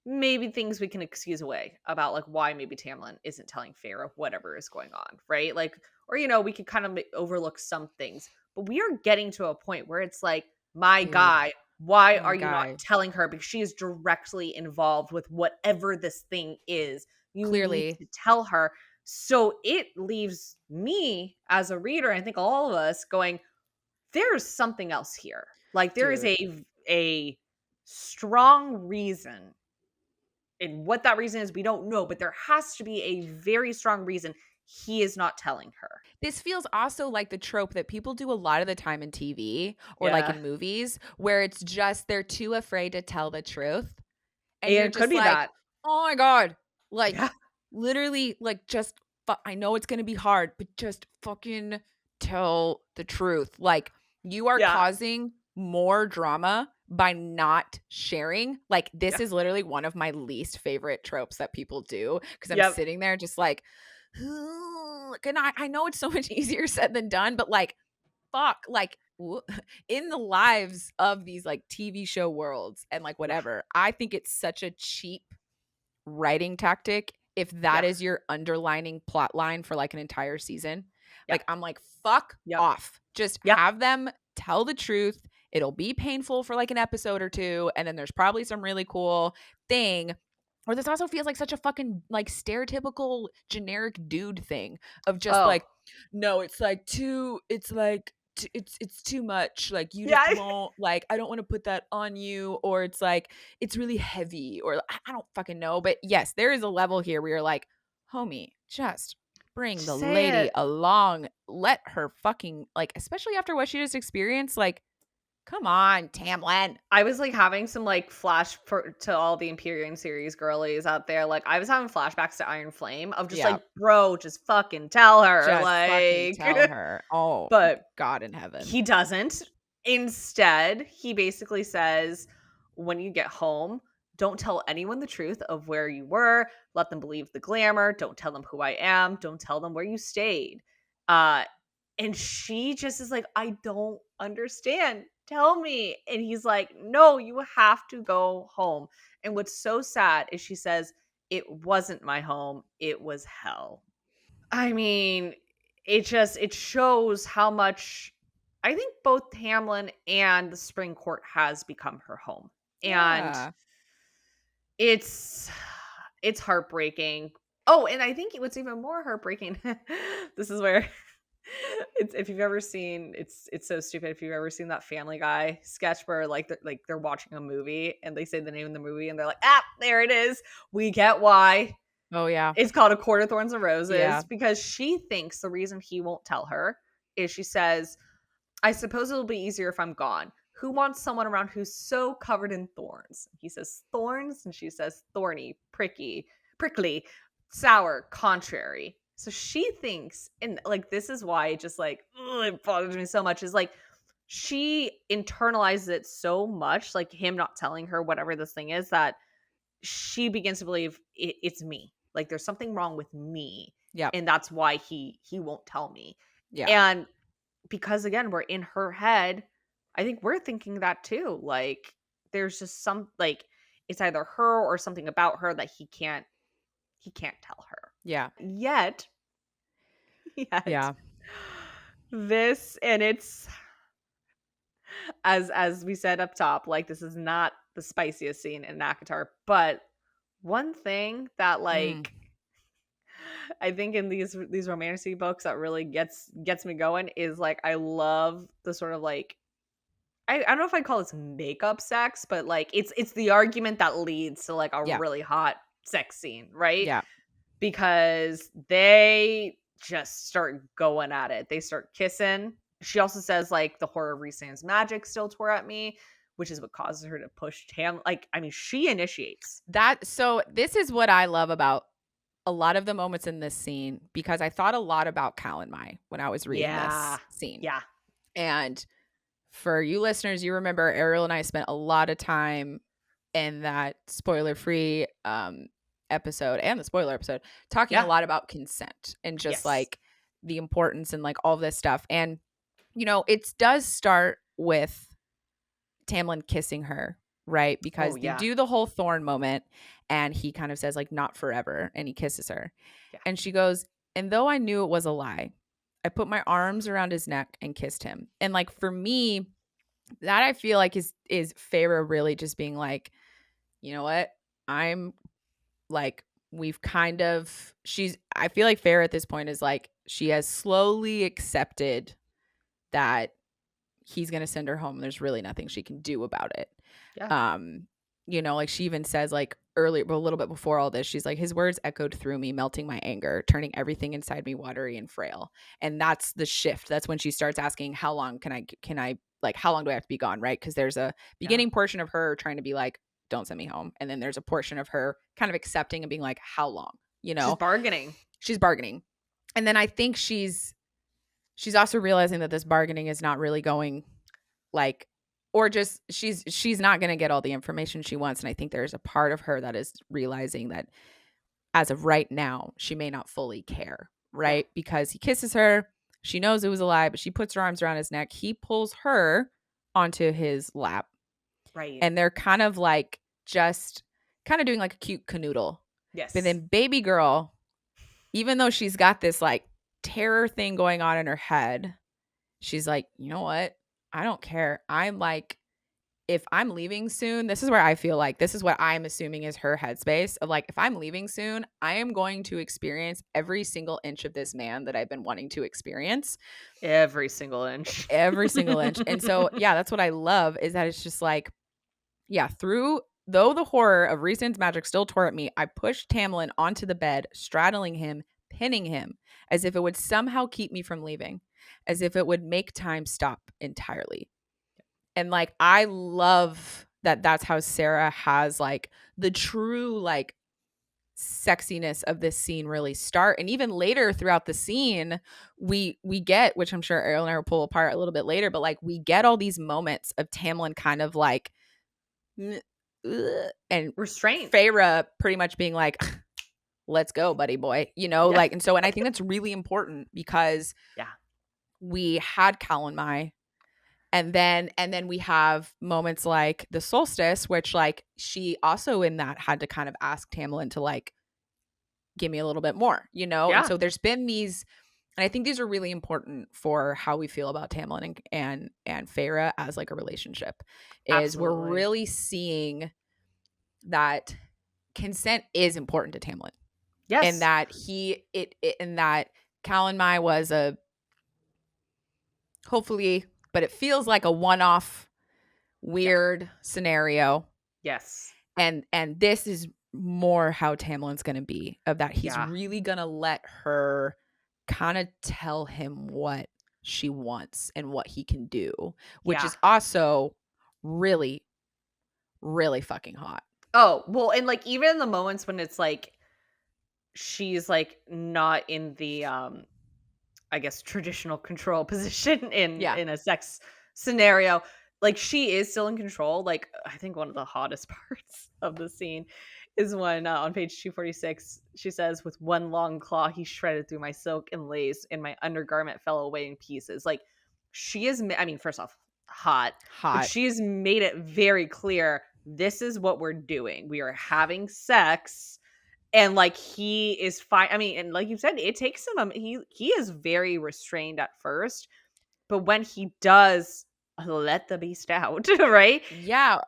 maybe things we can excuse away about like why maybe Tamlin isn't telling Feyre whatever is going on, right? Like, or we could kind of overlook some things, but we are getting to a point where it's like, my Dude, guy, why my are you not guy. telling her? Because she is directly involved with whatever this thing is. You need Clearly. to tell her. So it leaves me as a reader, I think all of us going, there's something else here. Like there is Dude. a strong reason, and what that reason is, we don't know, but there has to be a very strong reason he is not telling her. This feels also like the trope that people do a lot of the time in TV or like Yeah. in movies where it's just they're too afraid to tell the truth. And And you're it could just be like, that. oh my God. Like, Yeah. literally, like, just I know it's gonna be hard, but just fucking tell the truth. Like, you are Yeah. causing more drama by not sharing. Like, this Yeah. is literally one of my least favorite tropes that people do, because I'm Yep. sitting there just like, and I know it's so much easier said than done, but like, fuck, like in the lives of these like TV show worlds and like Yeah. whatever, I think it's such a cheap writing tactic if that Yeah. is your underlining plot line for like an entire season. Yeah. Like, I'm like, fuck Yep. off. Just Yep. have them tell the truth. It'll be painful for like an episode or two, and then there's probably some really cool thing. Or this also feels like such a fucking like stereotypical generic dude thing of just Oh. like, no, it's like too, it's like it's too much. Like, you just Yeah. won't, like, I don't want to put that on you, or it's like it's really heavy, or I don't fucking know. But yes, there is a level here where you're like, homie, just bring the Just say lady it. along. Let her fucking, like, especially after what she just experienced, like, come on, Tamlin. I was, like, having some, like, to all the Empyrean series girlies out there, like, I was having flashbacks to Iron Flame of just Yeah. like, "Bro, just fucking tell her," Just fucking like tell her. Oh, but God in heaven. he doesn't. Instead, he basically says, "When you get home, don't tell anyone the truth of where you were. Let them believe the glamour. Don't tell them who I am. Don't tell them where you stayed." Uh, and she just is like, "I don't understand. Tell me." And he's like, "No, you have to go home." And what's so sad is she says, "It wasn't my home. It was hell." I mean, it shows how much I think both Tamlin and the Spring Court has become her home. And Yeah. it's it's heartbreaking. Oh, and I think what's even more heartbreaking, this is where it's if you've ever seen it's so stupid if you've ever seen that Family Guy sketch where they're watching a movie and they say the name of the movie and they're like, "Ah, there it is. We get why." Oh, yeah. It's called A Court of Thorns and Roses Yeah. because she thinks the reason he won't tell her is she says, "I suppose it'll be easier if I'm gone. Who wants someone around who's so covered in thorns?" He says thorns, and she says thorny, prickly, sour, contrary. So she thinks, and like this is why it just like it bothers me so much, is like she internalizes it so much, like him not telling her whatever this thing is, that she begins to believe it's me. Like there's something wrong with me, Yep. and that's why he won't tell me. Yeah. And because again, we're in her head, I think we're thinking that too. Like there's just some like it's either her or something about her that he can't tell her. Yeah. Yet, yet Yeah. this and it's as we said up top, like this is not the spiciest scene in Nakatar, but one thing that Mm. like I think in these romantic books that really gets me going is like I love the sort of like I don't know if I'd call this makeup sex, but like it's the argument that leads to like a Yeah. really hot sex scene, right? Yeah. Because they just start going at it. They start kissing. She also says like the horror of Rhysand's magic still tore at me, which is what causes her to push Tam. Like I mean, she initiates. So this is what I love about a lot of the moments in this scene, because I thought a lot about Calanmai when I was reading Yeah, this scene. yeah, And for you listeners, you remember Ariel and I spent a lot of time in that spoiler-free episode and the spoiler episode talking a yeah. lot about consent and just Yes. like the importance and like all of this stuff. And it does start with Tamlin kissing her, right? Oh Because they yeah, do the whole thorn moment and he kind of says like not forever and he kisses her. yeah, And she goes, "And though I knew it was a lie, I put my arms around his neck and kissed him." And like for me, that I feel like is Feyre really just being like, "You know what? I'm like we've kind of I feel like Feyre at this point is like she has slowly accepted that he's going to send her home. There's really nothing she can do about it." yeah, Like she even says like earlier, but a little bit before all this, she's like, "His words echoed through me, melting my anger, turning everything inside me watery and frail." And that's the shift. That's when she starts asking, how long can I like, how long do I have to be gone? Right. Cause there's a yeah, beginning portion of her trying to be like, don't send me home. And then there's a portion of her kind of accepting and being like, how long? You know? She's bargaining. And then I think she's also realizing that this bargaining is not really going like, or just she's not going to get all the information she wants. And I think there's a part of her that is realizing that as of right now, she may not fully care, right? Yeah. Because he kisses her. She knows it was a lie, but she puts her arms around his neck. He pulls her onto his lap. Right. And they're kind of like just kind of doing like a cute canoodle. Yes. But then baby girl, even though she's got this like terror thing going on in her head, she's like, you know what? I don't care. I'm like, if I'm leaving soon, this is where I feel like this is what I'm assuming is her headspace of like, if I'm leaving soon, I am going to experience every single inch of this man that I've been wanting to experience. Every single inch. Every single inch. And so, yeah, that's what I love is that it's just like, yeah, though the horror of Rhysand's magic still tore at me, I pushed Tamlin onto the bed, straddling him, pinning him, as if it would somehow keep me from leaving, as if it would make time stop entirely. And like, I love that that's how Sarah has like the true like sexiness of this scene really start. And even later throughout the scene, we get, which I'm sure Ariel and I will pull apart a little bit later, but like we get all these moments of Tamlin kind of like and restraint. Feyre pretty much being like, let's go, buddy boy, you know, like, and so, and I think that's really important because we had Calanmai. And then we have moments like the solstice, which like she also in that had to kind of ask Tamlin to like, give me a little bit more, you know? Yeah. And so there's been these, and I think these are really important for how we feel about Tamlin and Feyre as like a relationship is Absolutely. We're really seeing that consent is important to Tamlin. Yes. And that and that Calanmai was hopefully, but it feels like a one-off weird scenario. Yes. And this is more how Tamlin's going to be, of that he's really going to let her kind of tell him what she wants and what he can do, which is also really, really fucking hot. Oh, well, and like even in the moments when it's like she's like not in the I guess traditional control position in a sex scenario, like she is still in control. Like I think one of the hottest parts of the scene is when on page 246 she says, with one long claw he shredded through my silk and lace and my undergarment fell away in pieces. Like she is, I mean, first off, hot, but she's made it very clear, this is what we're doing, we are having sex. And like he is fine. I mean, and like you said, it takes him. He is very restrained at first, but when he does let the beast out, right? Yeah,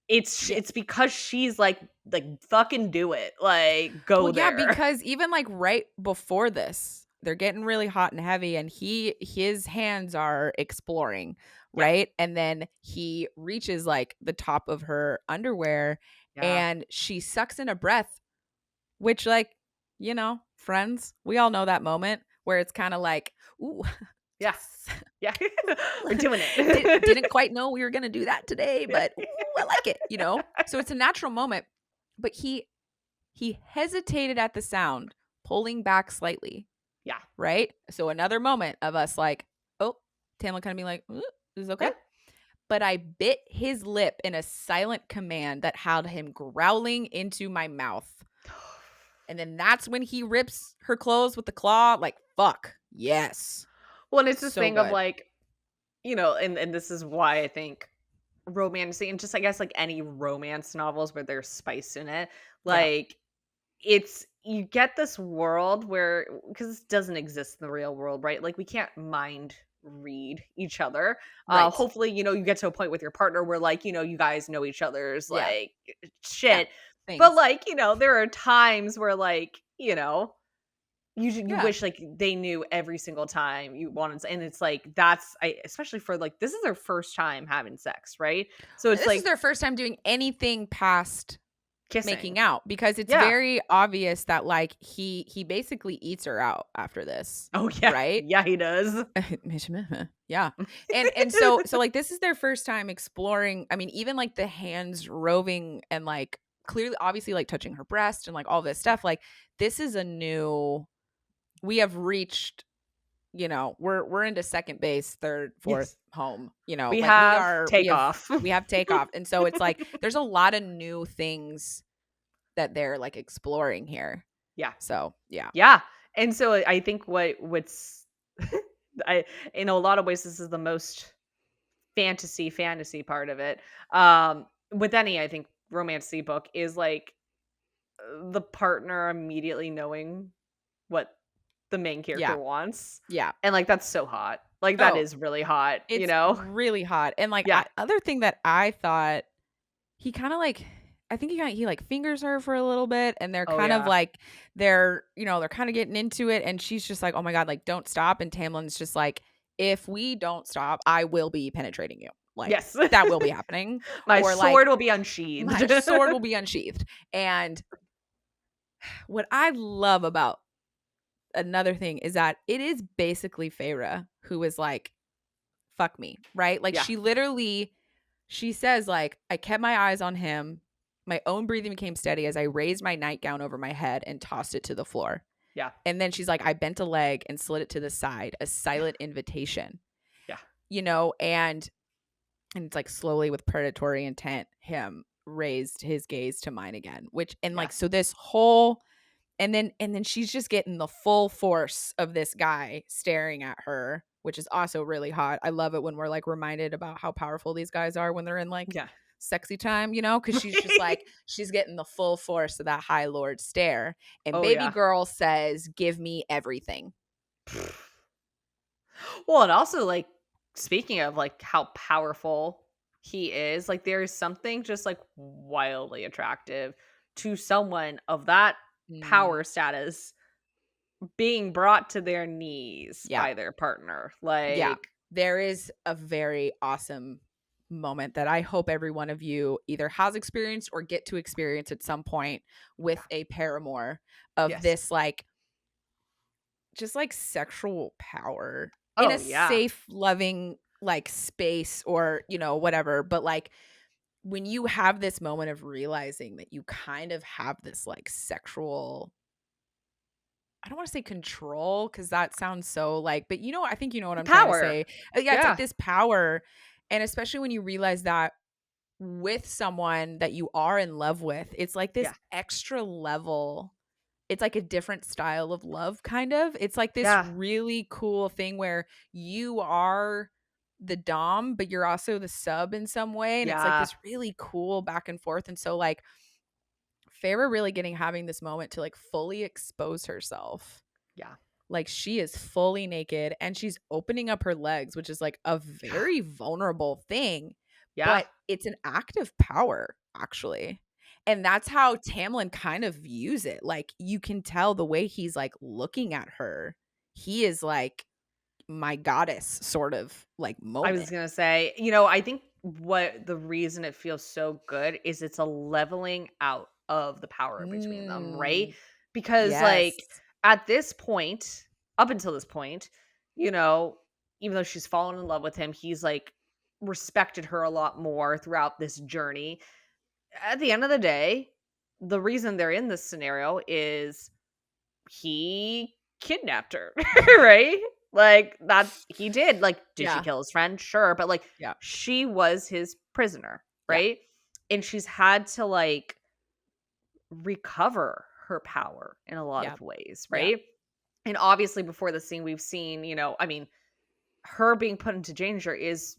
it's because she's like fucking do it, like go there. Yeah, because even like right before this, they're getting really hot and heavy, and his hands are exploring, right? And then he reaches like the top of her underwear, and she sucks in a breath. Which, like, you know, friends, we all know that moment where it's kind of like, ooh, yes, we're doing it. Didn't quite know we were gonna do that today, but ooh, I like it, you know. So it's a natural moment, but he hesitated at the sound, pulling back slightly. Yeah, right. So another moment of us like, oh, Tamlin kind of being like, ooh, is this okay? Yeah. But I bit his lip in a silent command that had him growling into my mouth. And then that's when he rips her clothes with the claw. Like, fuck. Yes. Well, and it's this thing of like, you know, and this is why I think romance, and just I guess like any romance novels where there's spice in it, like it's, you get this world where, because this doesn't exist in the real world, right? Like we can't mind read each other. Right. Hopefully, you know, you get to a point with your partner where like, you know, you guys know each other's like shit. But like, you know, there are times where like, you know, you wish like they knew every single time you wanted, and it's like that's especially for like this is their first time having sex, right? So it's this like is their first time doing anything past Kissing. making out, because it's Yeah. very obvious that like he basically eats her out after this, Oh, yeah. right? Yeah, he does. Yeah. And so like this is their first time exploring. I mean, even like the hands roving and like clearly obviously like touching her breast and like all this stuff. Like this is a new, we have reached, we're into second base, third, fourth Yes. home, We like have takeoff. we have takeoff. And so it's like there's a lot of new things that they're like exploring here. Yeah. So yeah. Yeah. And so I think what's I in a lot of ways this is the most fantasy part of it. With any I think romancy book is like the partner immediately knowing what the main character Yeah. wants. Yeah. And like that's so hot. Like that Oh, is really hot, you it's know? really hot. And like Yeah. other thing that I thought, he kind of like, I think he like fingers her for a little bit, and they're Oh kind of yeah. like they're kind of getting into it, and she's just like, "Oh my god, like don't stop." And Tamlin's just like, "If we don't stop, I will be penetrating you. Like Yes. that will be happening." My Or like sword will be unsheathed. my sword will be unsheathed. And what I love about another thing is that it is basically Feyre who is like, "Fuck me," right? Like Yeah. she says, like, "I kept my eyes on him. My own breathing became steady as I raised my nightgown over my head and tossed it to the floor." Yeah. And then she's like, "I bent a leg and slid it to the side, a silent invitation." Yeah. And it's like slowly with predatory intent, him raised his gaze to mine again, which, and Yeah. like, so this whole, and then she's just getting the full force of this guy staring at her, which is also really hot. I love it when we're like reminded about how powerful these guys are when they're in like Yeah. sexy time, because she's just like, she's getting the full force of that high lord stare. And Oh baby yeah. girl says, "Give me everything." Well, and also like speaking of like how powerful he is, like there is something just like wildly attractive to someone of that Mm, power status being brought to their knees yeah. by their partner. Yeah. Like, There is a very awesome moment that I hope every one of you either has experienced or get to experience at some point with yeah. a paramour, of Yes. this like just like sexual power in a Oh yeah. safe, loving like space, or whatever. But like when you have this moment of realizing that you kind of have this like sexual, I don't want to say control, because that sounds so like, but I think you know what I'm trying to Power. say. Yeah, it's like Yeah. this power. And especially when you realize that with someone that you are in love with, it's like this Yeah. extra level. It's like a different style of love, kind of. It's like this Yeah. really cool thing where you are the dom, but you're also the sub in some way. And it's like Yeah. this really cool back and forth. And so like Feyre really having this moment to like fully expose herself. Yeah. Like she is fully naked and she's opening up her legs, which is like a very vulnerable thing, Yeah. but it's an act of power, actually. And that's how Tamlin kind of views it. Like you can tell the way he's like looking at her. He is like my goddess sort of like I was moment. gonna say, I think what the reason it feels so good is it's a leveling out of the power between them, right? Mm, Because yes. like at this point, up until this point, you know, even though she's fallen in love with him, he's like respected her a lot more throughout this journey. At the end of the day, the reason they're in this scenario is he kidnapped her, right? Like that he did. Like, did she Yeah. kill his friend? Sure, but like Yeah. she was his prisoner, Yeah. right? And she's had to like recover her power in a lot Yeah. of ways, Yeah. right? And obviously before the scene we've seen, I mean, her being put into danger is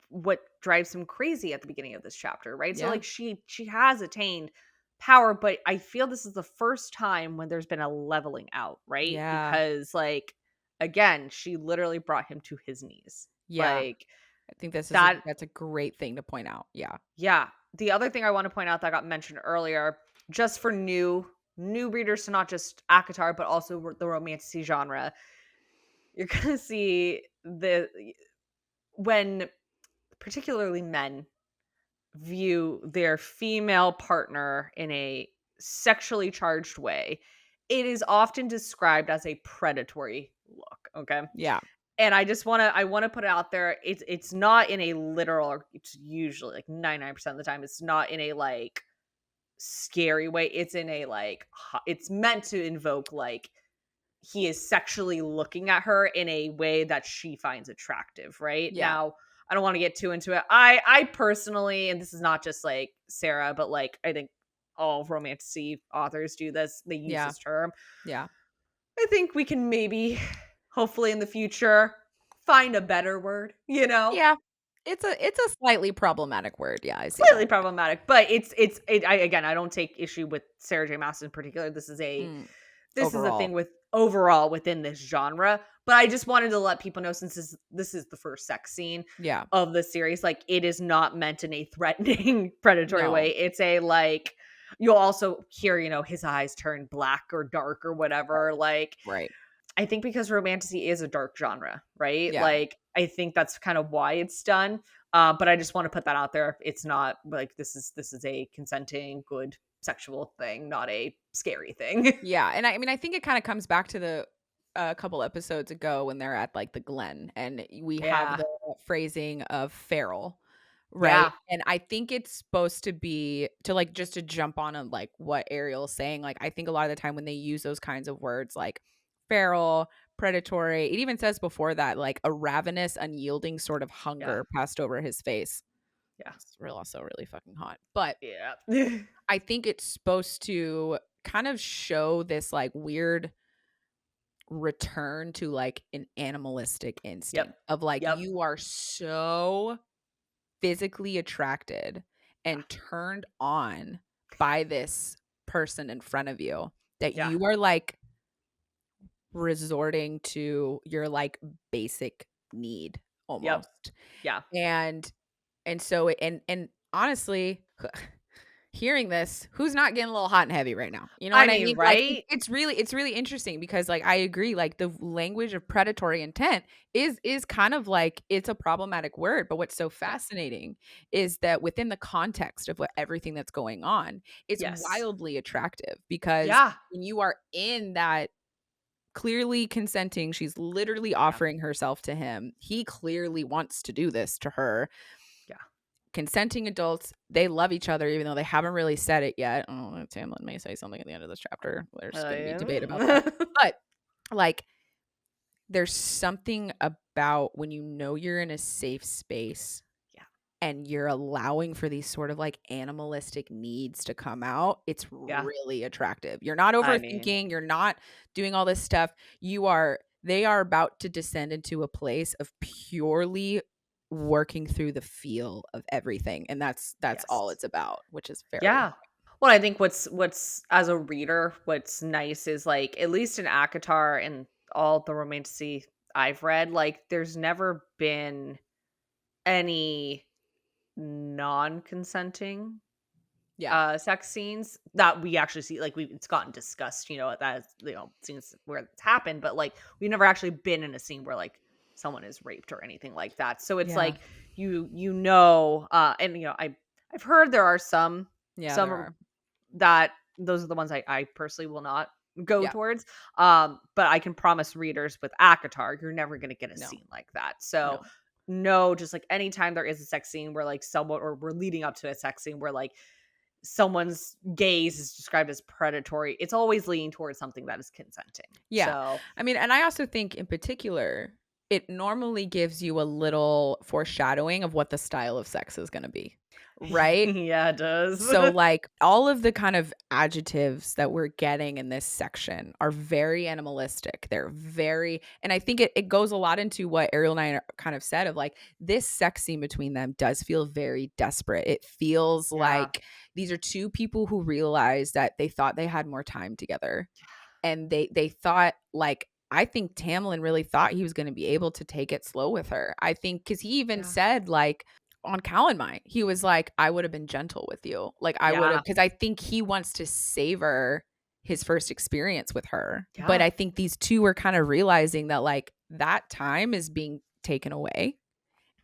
what drives him crazy at the beginning of this chapter, right? So Yeah. like she has attained power, but I feel this is the first time when there's been a leveling out, right? Yeah. Because like again, she literally brought him to his knees. Yeah. Like I think that that's a great thing to point out. Yeah. yeah. The other thing I want to point out that got mentioned earlier, just for new readers to not just ACOTAR but also the romantasy genre, you're gonna see the when particularly men view their female partner in a sexually charged way, it is often described as a predatory look, okay? Yeah. And I wanna put it out there, it's not in a literal, or it's usually, like, 99% of the time, it's not in a, like, scary way, it's in a, like, it's meant to invoke, like, he is sexually looking at her in a way that she finds attractive, right? Yeah. Now, I don't wanna get too into it. I personally, and this is not just, like, Sarah, but, like, I think all romantasy authors do this, they use Yeah. this term. Yeah. I think we can maybe, hopefully in the future, find a better word, you know? Yeah. It's a slightly problematic word. Yeah, I see that. Slightly problematic, but I again, I don't take issue with Sarah J. Maas in particular. Mm, This is a overall. thing with overall within this genre, but I just wanted to let people know, since this is the first sex scene Yeah. of the series, like, it is not meant in a threatening, predatory No. way. It's a, like, you'll also hear, his eyes turn black or dark or whatever, like, Right. I think because romantasy is a dark genre, right? Yeah. Like, I think that's kind of why it's done. But I just want to put that out there. It's not like this is a consenting, good sexual thing, not a scary thing. Yeah, and I mean, I think it kind of comes back to the a couple episodes ago when they're at like the Glen, and we have Yeah. the phrasing of feral, right? Yeah. And I think it's supposed to be to like just to jump on like what Ariel's saying. Like, I think a lot of the time when they use those kinds of words like feral, predatory, it even says before that like a ravenous, unyielding sort of Yeah. hunger passed over his face. Yeah. It's real, also really fucking hot, but Yeah. I think it's supposed to kind of show this like weird return to like an animalistic instinct Yep. of like Yep. you are so physically attracted Yeah. and turned on by this person in front of you that Yeah. you are like resorting to your like basic need Yep. almost. Yeah. And so and honestly, hearing this, who's not getting a little hot and heavy right now? You know I what I mean, mean? Like right? it's really interesting because like I agree, like the language of predatory intent is kind of like it's a problematic word, but what's so Yeah. fascinating is that within the context of what everything that's going on, it's Yes. wildly attractive because Yeah. when you are in that clearly consenting, she's literally Yeah. offering herself to him. He clearly wants to do this to her. Yeah. Consenting adults, they love each other even though they haven't really said it yet. Oh, Tamlin may say something at the end of this chapter. There's going to be debate about that. Yeah. But like there's something about when you know you're in a safe space Yeah. and you're allowing for these sort of like animalistic needs to come out, it's Yeah. really attractive. You're not I mean, overthinking, you're not doing all this stuff. They are about to descend into a place of purely working through the feel of everything. And that's all yes. it's about, which is very Yeah. Well, I think what's as a reader, what's nice is, like, at least in ACOTAR and all the romantasy I've read, like, there's never been any non-consenting yeah. sex scenes that we actually see. Like, it's gotten discussed, that, scenes where it's happened, but, like, we've never actually been in a scene where, like, someone is raped or anything like that. So it's Yeah. like, and I've heard there are Yeah, there some are. that those are the ones I personally will not go Yeah. towards. But I can promise readers with ACOTAR, you're never gonna get a No. scene like that. So, No. no, just like anytime there is a sex scene where, like, someone, or we're leading up to a sex scene where, like, someone's gaze is described as predatory, it's always leaning towards something that is consenting. Yeah. So, I mean, and I also think in particular, it normally gives you a little foreshadowing of what the style of sex is going to be, right? yeah, it does. So, like, all of the kind of adjectives that we're getting in this section are very animalistic. They're very, and I think it goes a lot into what Ariel and I kind of said of like, this sex scene between them does feel very desperate. It feels Yeah. like these are two people who realized that they thought they had more time together. And they thought like, I think Tamlin really thought he was going to be able to take it slow with her. I think because he even Yeah. said like, on Calanmai, he was like, I would have been gentle with you. Like I would have, Yeah. because I think he wants to savor his first experience with her. But Yeah. I think these two are kind of realizing that like that time is being taken away.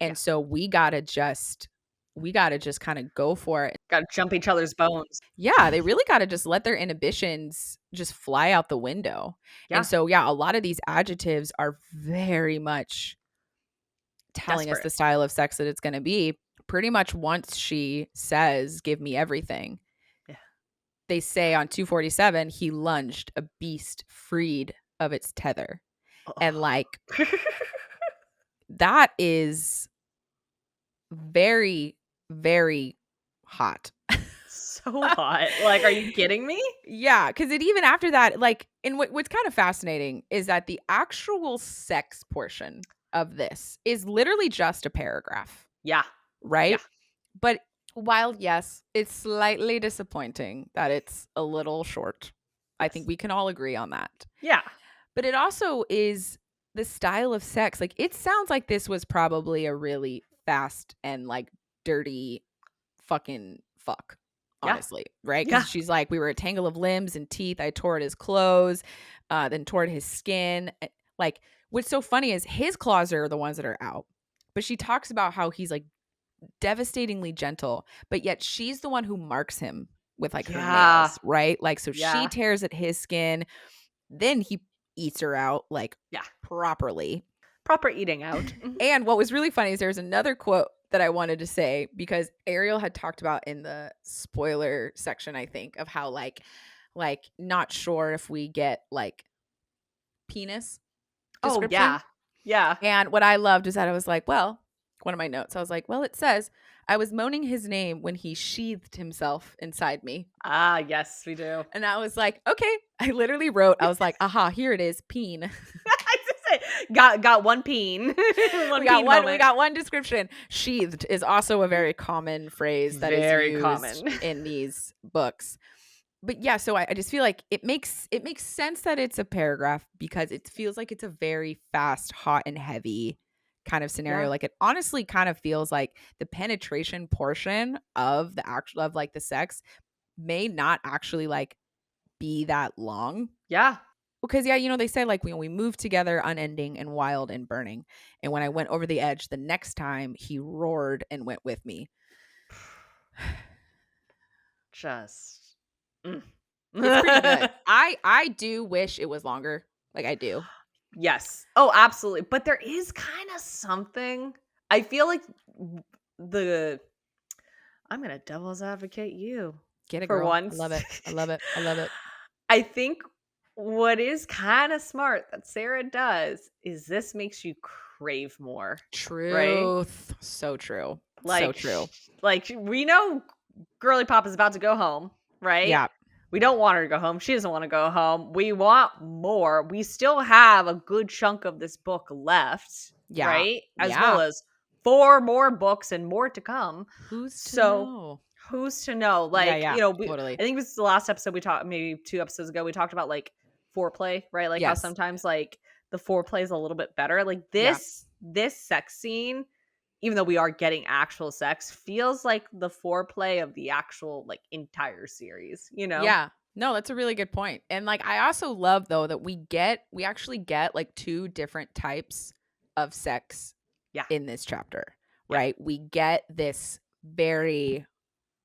Yeah. And so we gotta just we got to just kind of go for it. Got to jump each other's bones. Yeah, they really got to just let their inhibitions just fly out the window. Yeah. And so, yeah, a lot of these adjectives are very much telling us the style of sex that it's going to be. Pretty much once she says, give me everything, they say on 247, he lunged, a beast freed of its tether. And like, that is very, very hot. So hot. Like, are you kidding me? Yeah, because it even after that, like, and what's kind of fascinating is that the actual sex portion of this is literally just a paragraph. Yeah. Right? Yeah. But while, yes, it's slightly disappointing that it's a little short. Yes. I think we can all agree on that. Yeah. But it also is the style of sex. Like, it sounds like this was probably a really fast and like dirty fucking fuck. Honestly, right? Because she's like, we were a tangle of limbs and teeth. I tore at his clothes, then tore at his skin. Like, what's so funny is his claws are the ones that are out. But she talks about how he's like devastatingly gentle, but yet she's the one who marks him with like her nails, right? Like, so she tears at his skin, then he eats her out like properly. Proper eating out. And what was really funny is there's another quote that I wanted to say, because Ariel had talked about in the spoiler section, I think, of how like not sure if we get like penis description. Oh, yeah. And what I loved is that I was like, well, one of my notes, I was like, well, it says, I was moaning his name when he sheathed himself inside me. Ah, yes, we do. And I was like, okay. I literally wrote, I was like, aha, here it is, peen. Got one peen. We got one description. Sheathed is also a very common phrase that is used in these books. But yeah, so I just feel like it makes sense that it's a paragraph, because it feels like it's a very fast, hot, and heavy kind of scenario. Yeah. Like, it honestly kind of feels like the penetration portion of the actual of like the sex may not actually like be that long. Yeah. Because, yeah, you know, they say like we moved together, unending and wild and burning. And when I went over the edge, the next time he roared and went with me. Just. It's pretty good. I do wish it was longer. Like, I do. Yes. Oh, absolutely. But there is kind of something. I feel like I'm going to devil's advocate you. Get it, for girl. once. I love it. I think what is kind of smart that Sarah does is this makes you crave more. Truth. Right? So true. Like, so true. Like, we know Girly Pop is about to go home, right? Yeah. We don't want her to go home. She doesn't want to go home. We want more. We still have a good chunk of this book left, right? As well as 4 more books and more to come. Who's to know? Like, you know, totally. I think it was the last episode we talked, maybe 2 episodes ago, we talked about like foreplay, right? Like how sometimes like the foreplay is a little bit better. Like this sex scene, even though we are getting actual sex, feels like the foreplay of the actual like entire series, you know? Yeah. No, that's a really good point. And like, I also love though that we actually get like 2 different types of sex in this chapter, right? We get this very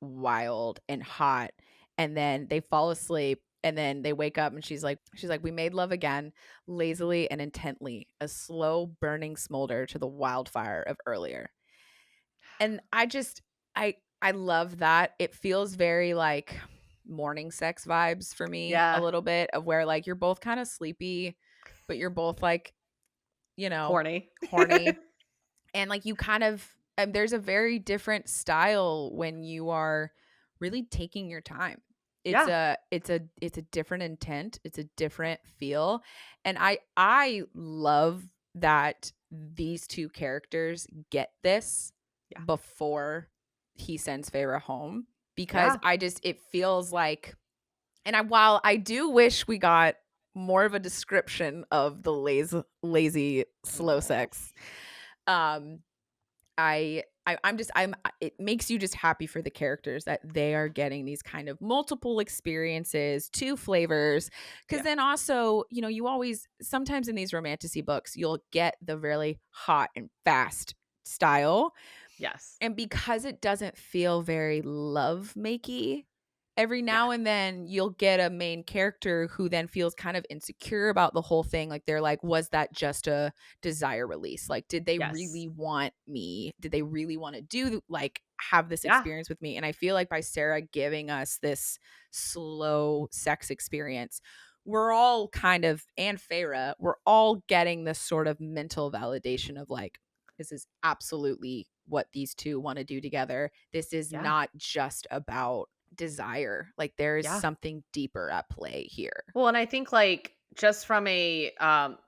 wild and hot, and then they fall asleep, and then they wake up and she's like, we made love again, lazily and intently, a slow burning smolder to the wildfire of earlier. And I love that. It feels very like morning sex vibes for me, a little bit, of where like you're both kind of sleepy, but you're both like, you know, horny. And like you kind of there's a very different style when you are really taking your time. It's a different intent. It's a different feel. And I love that these 2 characters get this before he sends Feyre home, because it feels like, and while I do wish we got more of a description of the lazy slow sex, it makes you just happy for the characters that they are getting these kind of multiple experiences, 2 flavors. Because then also, you know, you always, sometimes in these romantasy books, you'll get the really hot and fast style. Yes. And because it doesn't feel very love-makey, every Yeah. now and then you'll get a main character who then feels kind of insecure about the whole thing. Like they're like, was that just a desire release? Like, did they Yes. really want me? Did they really want to do like have this Yeah. experience with me? And I feel like by Sarah giving us this slow sex experience, we're all kind of, and Feyre, we're all getting this sort of mental validation of like, this is absolutely what these two want to do together. This is Yeah. not just about desire. Like there is Yeah. something deeper at play here. Well, and I think like just from a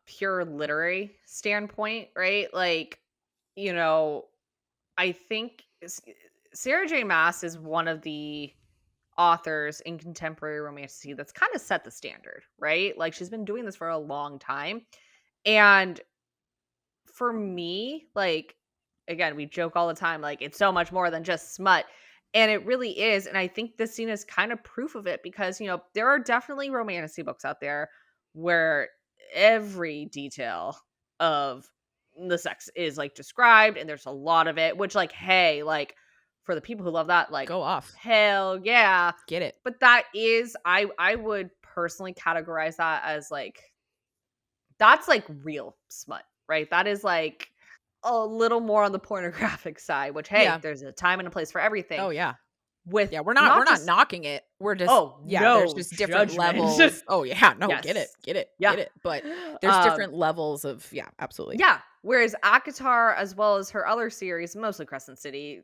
pure literary standpoint, right? Like, you know, I think Sarah J. Maas is one of the authors in contemporary romanticy that's kind of set the standard, right? Like she's been doing this for a long time. And for me, like again, we joke all the time, like it's so much more than just smut. And it really is. And I think this scene is kind of proof of it because, there are definitely romanticy books out there where every detail of the sex is like described and there's a lot of it, which, like, hey, like for the people who love that, like, Go off. hell yeah. Get it. But that is, I would personally categorize that as like, that's like real smut, right? That is like a little more on the pornographic side, which, hey, Yeah. there's a time and a place for everything. Oh yeah. With Yeah, we're not not just, knocking it. We're just oh there's no, just different judgment. levels. Oh yeah, no, get it. Yes. Get it. Yeah. Get it. But there's Um, different levels of absolutely. yeah. Whereas Akatar, as well as her other series, mostly Crescent City,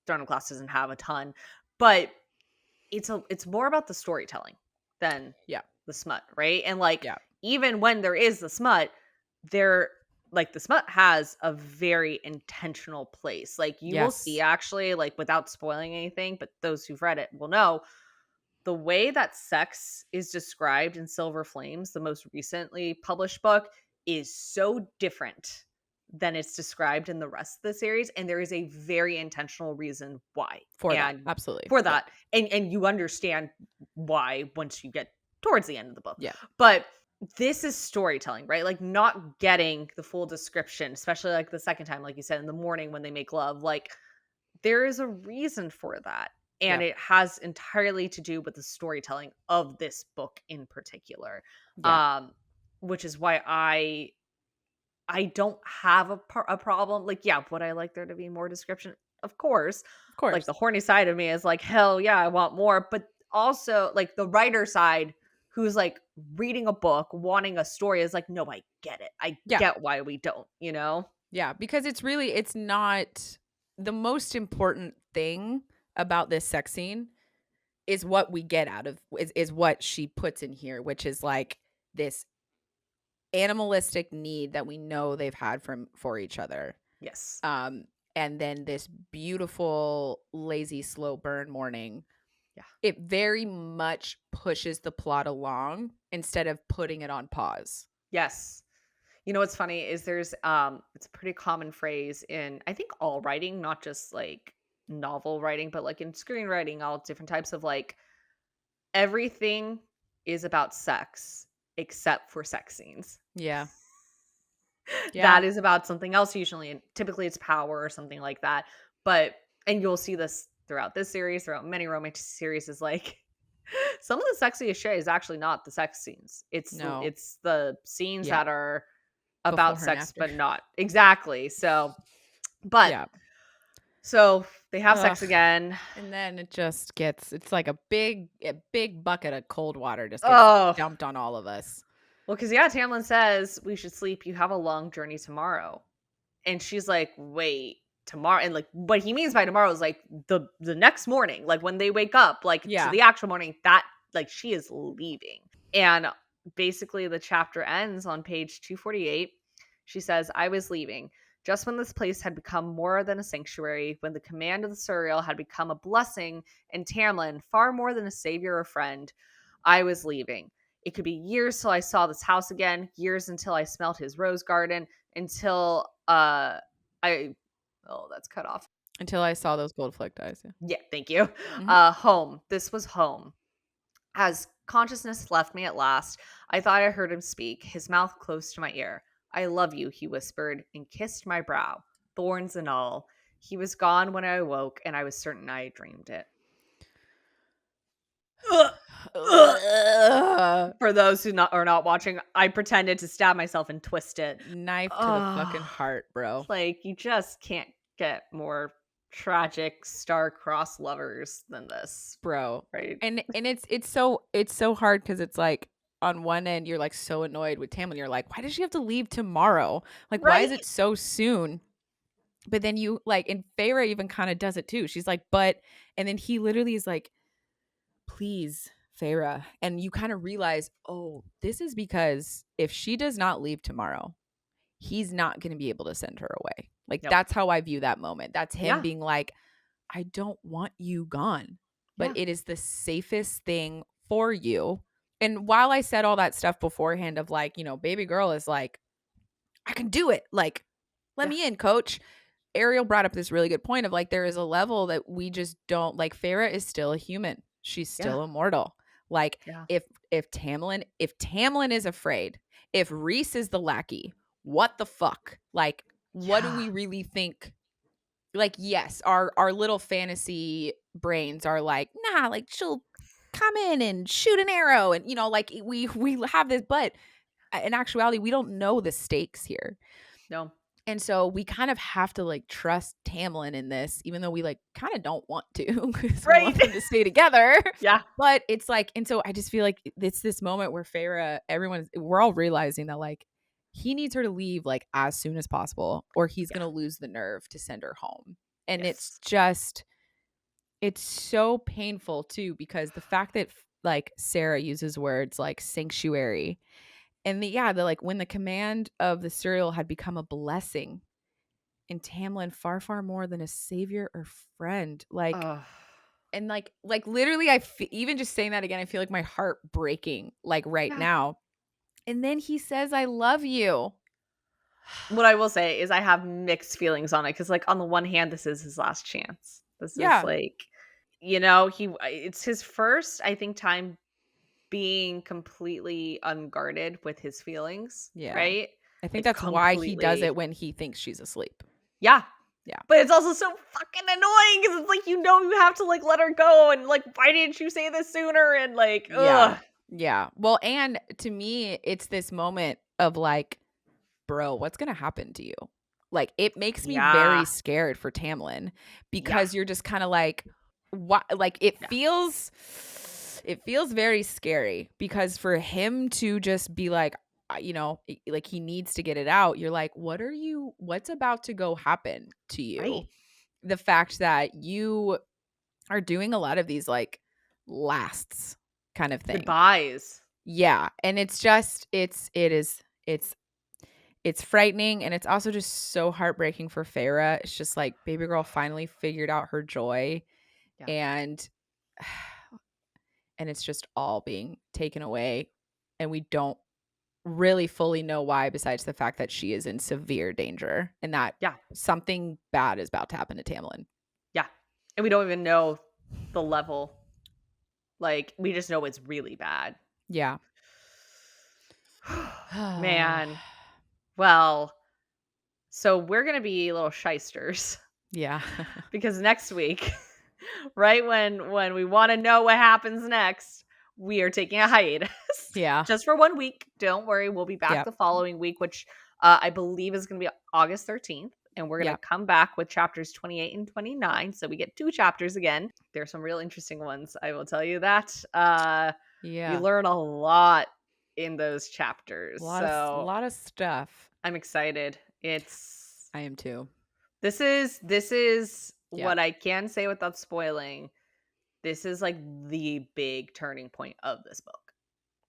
Throne of Glass doesn't have a ton, but it's more about the storytelling than Yeah. the smut, right? And like Yeah. even when there is the smut, there like the smut has a very intentional place. Like you will see Yes. actually, like without spoiling anything, but those who've read it will know the way that sex is described in Silver Flames, the most recently published book, is so different than it's described in the rest of the series, and there is a very intentional reason why. For that. And Absolutely. for Yeah. that, and you understand why once you get towards the end of the book. Yeah. But this is storytelling, right? Like not getting the full description, especially like the second time, like you said, in the morning when they make love, like there is a reason for that. And Yeah. it has entirely to do with the storytelling of this book in particular. Yeah. Which is why I don't have a problem. Like, yeah, would I like there to be more description? Of course. Of Like course. the horny side of me is like, hell yeah, I want more. But also like the writer side who's like reading a book, wanting a story is like, no, I get it. I Yeah. get why we don't, you know? Yeah, because it's not the most important thing about this sex scene is what we get out of is what she puts in here, which is like this animalistic need that we know they've had for each other. Yes. And then this beautiful lazy slow burn morning. Yeah. It very much pushes the plot along instead of putting it on pause. Yes. You know what's funny is there's it's a pretty common phrase in I think all writing, not just like novel writing, but like in screenwriting, all different types of like everything is about sex except for sex scenes. Yeah. Yeah. That is about something else usually, and typically it's power or something like that. But and you'll see this throughout this series, throughout many romantic series, is like some of the sexiest shit is actually not the sex scenes. It's No. it's the scenes Yeah. that are about Before and sex, after. but not exactly. So, but Yeah. so they have sex Ugh. again. And then it just it's like a big bucket of cold water just gets Oh, dumped on all of us. well, because yeah, Tamlin says we should sleep. You have a long journey tomorrow, and she's like, "Wait, tomorrow?" And like, what he means by tomorrow is like the next morning, like when they wake up, like to Yeah. the actual morning. That like she is leaving, and basically the chapter ends on page 248. She says, "I was leaving. Just when this place had become more than a sanctuary, when the command of the Suriel had become a blessing, and Tamlin far more than a savior or friend, I was leaving. It could be years till I saw this house again, years until I smelt his rose garden, until that's cut off. Until I saw those gold flecked eyes. Yeah. Yeah, thank you. Mhm. Home. This was home. As consciousness left me at last, I thought I heard him speak, his mouth close to my ear. I love you, he whispered, and kissed my brow, thorns and all. He was gone when I awoke, and I was certain I dreamed it. For those who are not watching, I pretended to stab myself and twist it. Knife to the fucking Oh, heart, bro. like, you just can't get more tragic star-crossed lovers than this, Bro. right? And it's so hard because it's like on one end you're like so annoyed with Tamlin. You're like, why does she have to leave tomorrow? Like, why is Right? it so soon? But then you like, and Feyre even kind of does it too. She's like, but, and then he literally is like, please, Feyre. And you kind of realize, oh, this is because if she does not leave tomorrow, he's not going to be able to send her away. Like, Yep. that's how I view that moment. That's him Yeah. being like, I don't want you gone, but Yeah. it is the safest thing for you. And while I said all that stuff beforehand of like, baby girl is like, I can do it. Like, let Yeah. me in, coach. Ariel brought up this really good point of like, there is a level that we just don't like. Feyre is still a human. She's still immortal. Like, Yeah. if Tamlin is afraid, if Rhys is the lackey, what the fuck? Like, what do we really think? Like, yes, our little fantasy brains are like, nah, like she'll come in and shoot an arrow, and like we have this, but in actuality, we don't know the stakes here. No. And so we kind of have to like trust Tamlin in this, even though we like kind of don't want to because we want Right. them to stay together. Yeah. But it's like, and so I just feel like it's this moment where Feyre, we're all realizing that like he needs her to leave like as soon as possible, or he's going to lose the nerve to send her home. And it's so painful too, because the fact that like Sarah uses words like sanctuary, and the like when the command of the serial had become a blessing, and Tamlin far, far more than a savior or friend. Like, and like literally, even just saying that again, I feel like my heart breaking like right now. And then he says, "I love you." What I will say is I have mixed feelings on it because, like, on the one hand, this is his last chance. This is like, it's his first, I think, time being completely unguarded with his feelings, Yeah. right? I think Like, that's why he does completely. it when he thinks she's asleep. Yeah. Yeah. But it's also so fucking annoying because it's like, you have to like let her go, and like, why didn't you say this sooner? And like, ugh. Yeah. Well, and to me, it's this moment of like, bro, what's going to happen to you? Like, it makes me very scared for Tamlin, because you're just kind of like, what? Like, it feels very scary, because for him to just be like, like he needs to get it out. You're like, what's about to go happen to you? Right. The fact that you are doing a lot of these like lasts kind of thing. Goodbyes. Yeah. And it's just, it's frightening, and it's also just so heartbreaking for Feyre. It's just like, baby girl finally figured out her joy, and it's just all being taken away, and we don't really fully know why, besides the fact that she is in severe danger and that something bad is about to happen to Tamlin. Yeah. And we don't even know the level. Like, we just know it's really bad. Yeah. Man. Well, so we're going to be little shysters. Yeah. Because next week, right when we want to know what happens next, we are taking a hiatus. Yeah. Just for 1 week. Don't worry. We'll be back the following week, which I believe is going to be August 13th. And we're going to come back with chapters 28 and 29. So we get 2 chapters again. There's some real interesting ones. I will tell you that. You learn a lot in those chapters. A lot of stuff. I'm excited. I am too. This is what I can say without spoiling. This is like the big turning point of this book.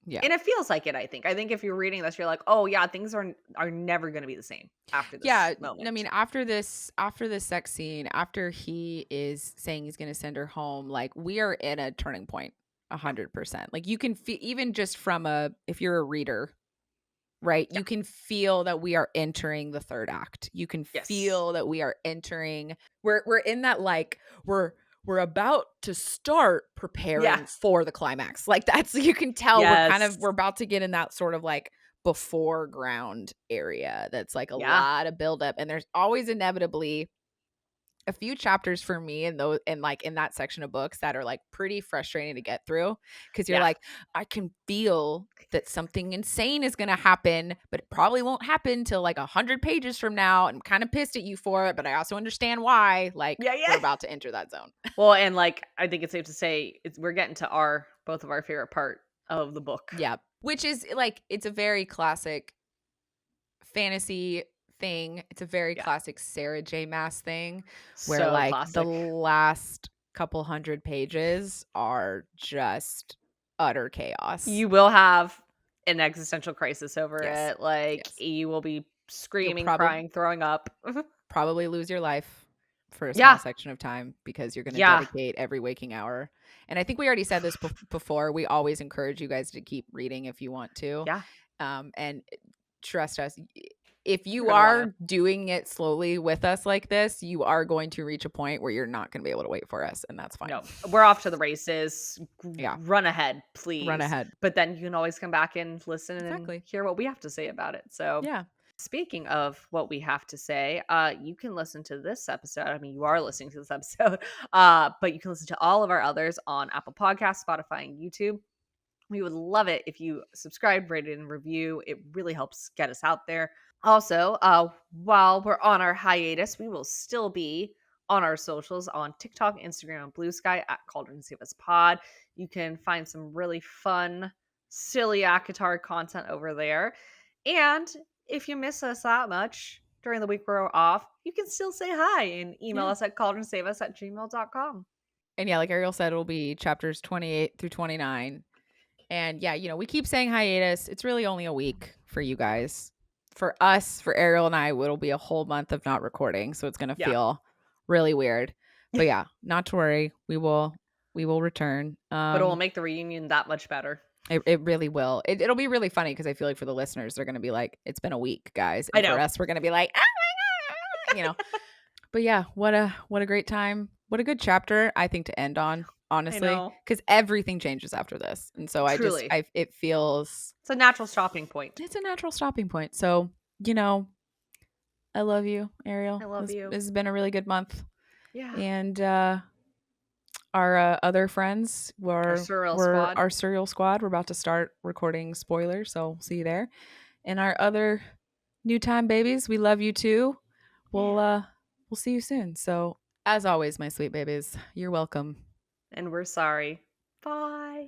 Yeah. And it feels like it, I think. I think if you're reading this, you're like, oh yeah, things are never going to be the same after this moment. I mean, after this sex scene, after he is saying he's going to send her home, like, we are in a turning point, 100%. Like, you can feel, even just from if you're a reader, right? You can feel that we are entering the third act. You can feel that we are entering, we're in that, like, we're about to start preparing for the climax. Like, that's, you can tell we're about to get in that sort of like before ground area. That's like a lot of buildup, and there's always inevitably a few chapters for me in those, and like in that section of books that are like pretty frustrating to get through, because you're like, I can feel that something insane is gonna happen, but it probably won't happen till like 100 pages from now. I'm kind of pissed at you for it, but I also understand why. Like, we're about to enter that zone. Well, and like I think it's safe to say we're getting to both of our favorite part of the book. Yeah, which is like, it's a very classic fantasy thing. It's a very classic Sarah J. Maas thing, where So like classic. the last couple hundred pages are just utter chaos. You will have an existential crisis over it. Like you will be screaming, crying, throwing up. Probably lose your life for a small section of time, because you're going to dedicate every waking hour. And I think we already said this before. We always encourage you guys to keep reading if you want to. Yeah. And trust us, if you are doing it slowly with us like this, you are going to reach a point where you're not going to be able to wait for us, and that's fine. No, we're off to the races. Run ahead, please. Run ahead. But then you can always come back and listen and hear what we have to say about it. So yeah. Speaking of what we have to say, you can listen to this episode. I mean, you are listening to this episode, but you can listen to all of our others on Apple Podcasts, Spotify, and YouTube. We would love it if you subscribe, rate it, and review. It really helps get us out there. Also, while we're on our hiatus, we will still be on our socials on TikTok, Instagram, and Blue Sky at Cauldron Save Us Pod. You can find some really fun, silly ACOTAR content over there. And if you miss us that much during the week we're off, you can still say hi and email us at cauldronsaveus@gmail.com. And yeah, like Ariel said, it'll be chapters 28 through 29. And yeah, you know, we keep saying hiatus. It's really only a week for you guys. For us, for Ariel and I, it'll be a whole month of not recording. So it's going to feel really weird. But yeah, not to worry. We will return. But it will make the reunion that much better. It really will. It'll be really funny, because I feel like for the listeners, they're going to be like, it's been a week, guys. And for us, we're going to be like, oh my God, you know. But yeah, what a great time. What a good chapter, I think, to end on, honestly, because everything changes after this. And so it feels, it's a natural stopping point. It's a natural stopping point. So, you know, I love you, Ariel. I love you. This has been a really good month. Yeah. And our other friends our Serial Squad. We're about to start recording spoilers, so see you there. And our other new time babies, we love you too. We'll see you soon. So as always, my sweet babies, you're welcome. And we're sorry. Bye.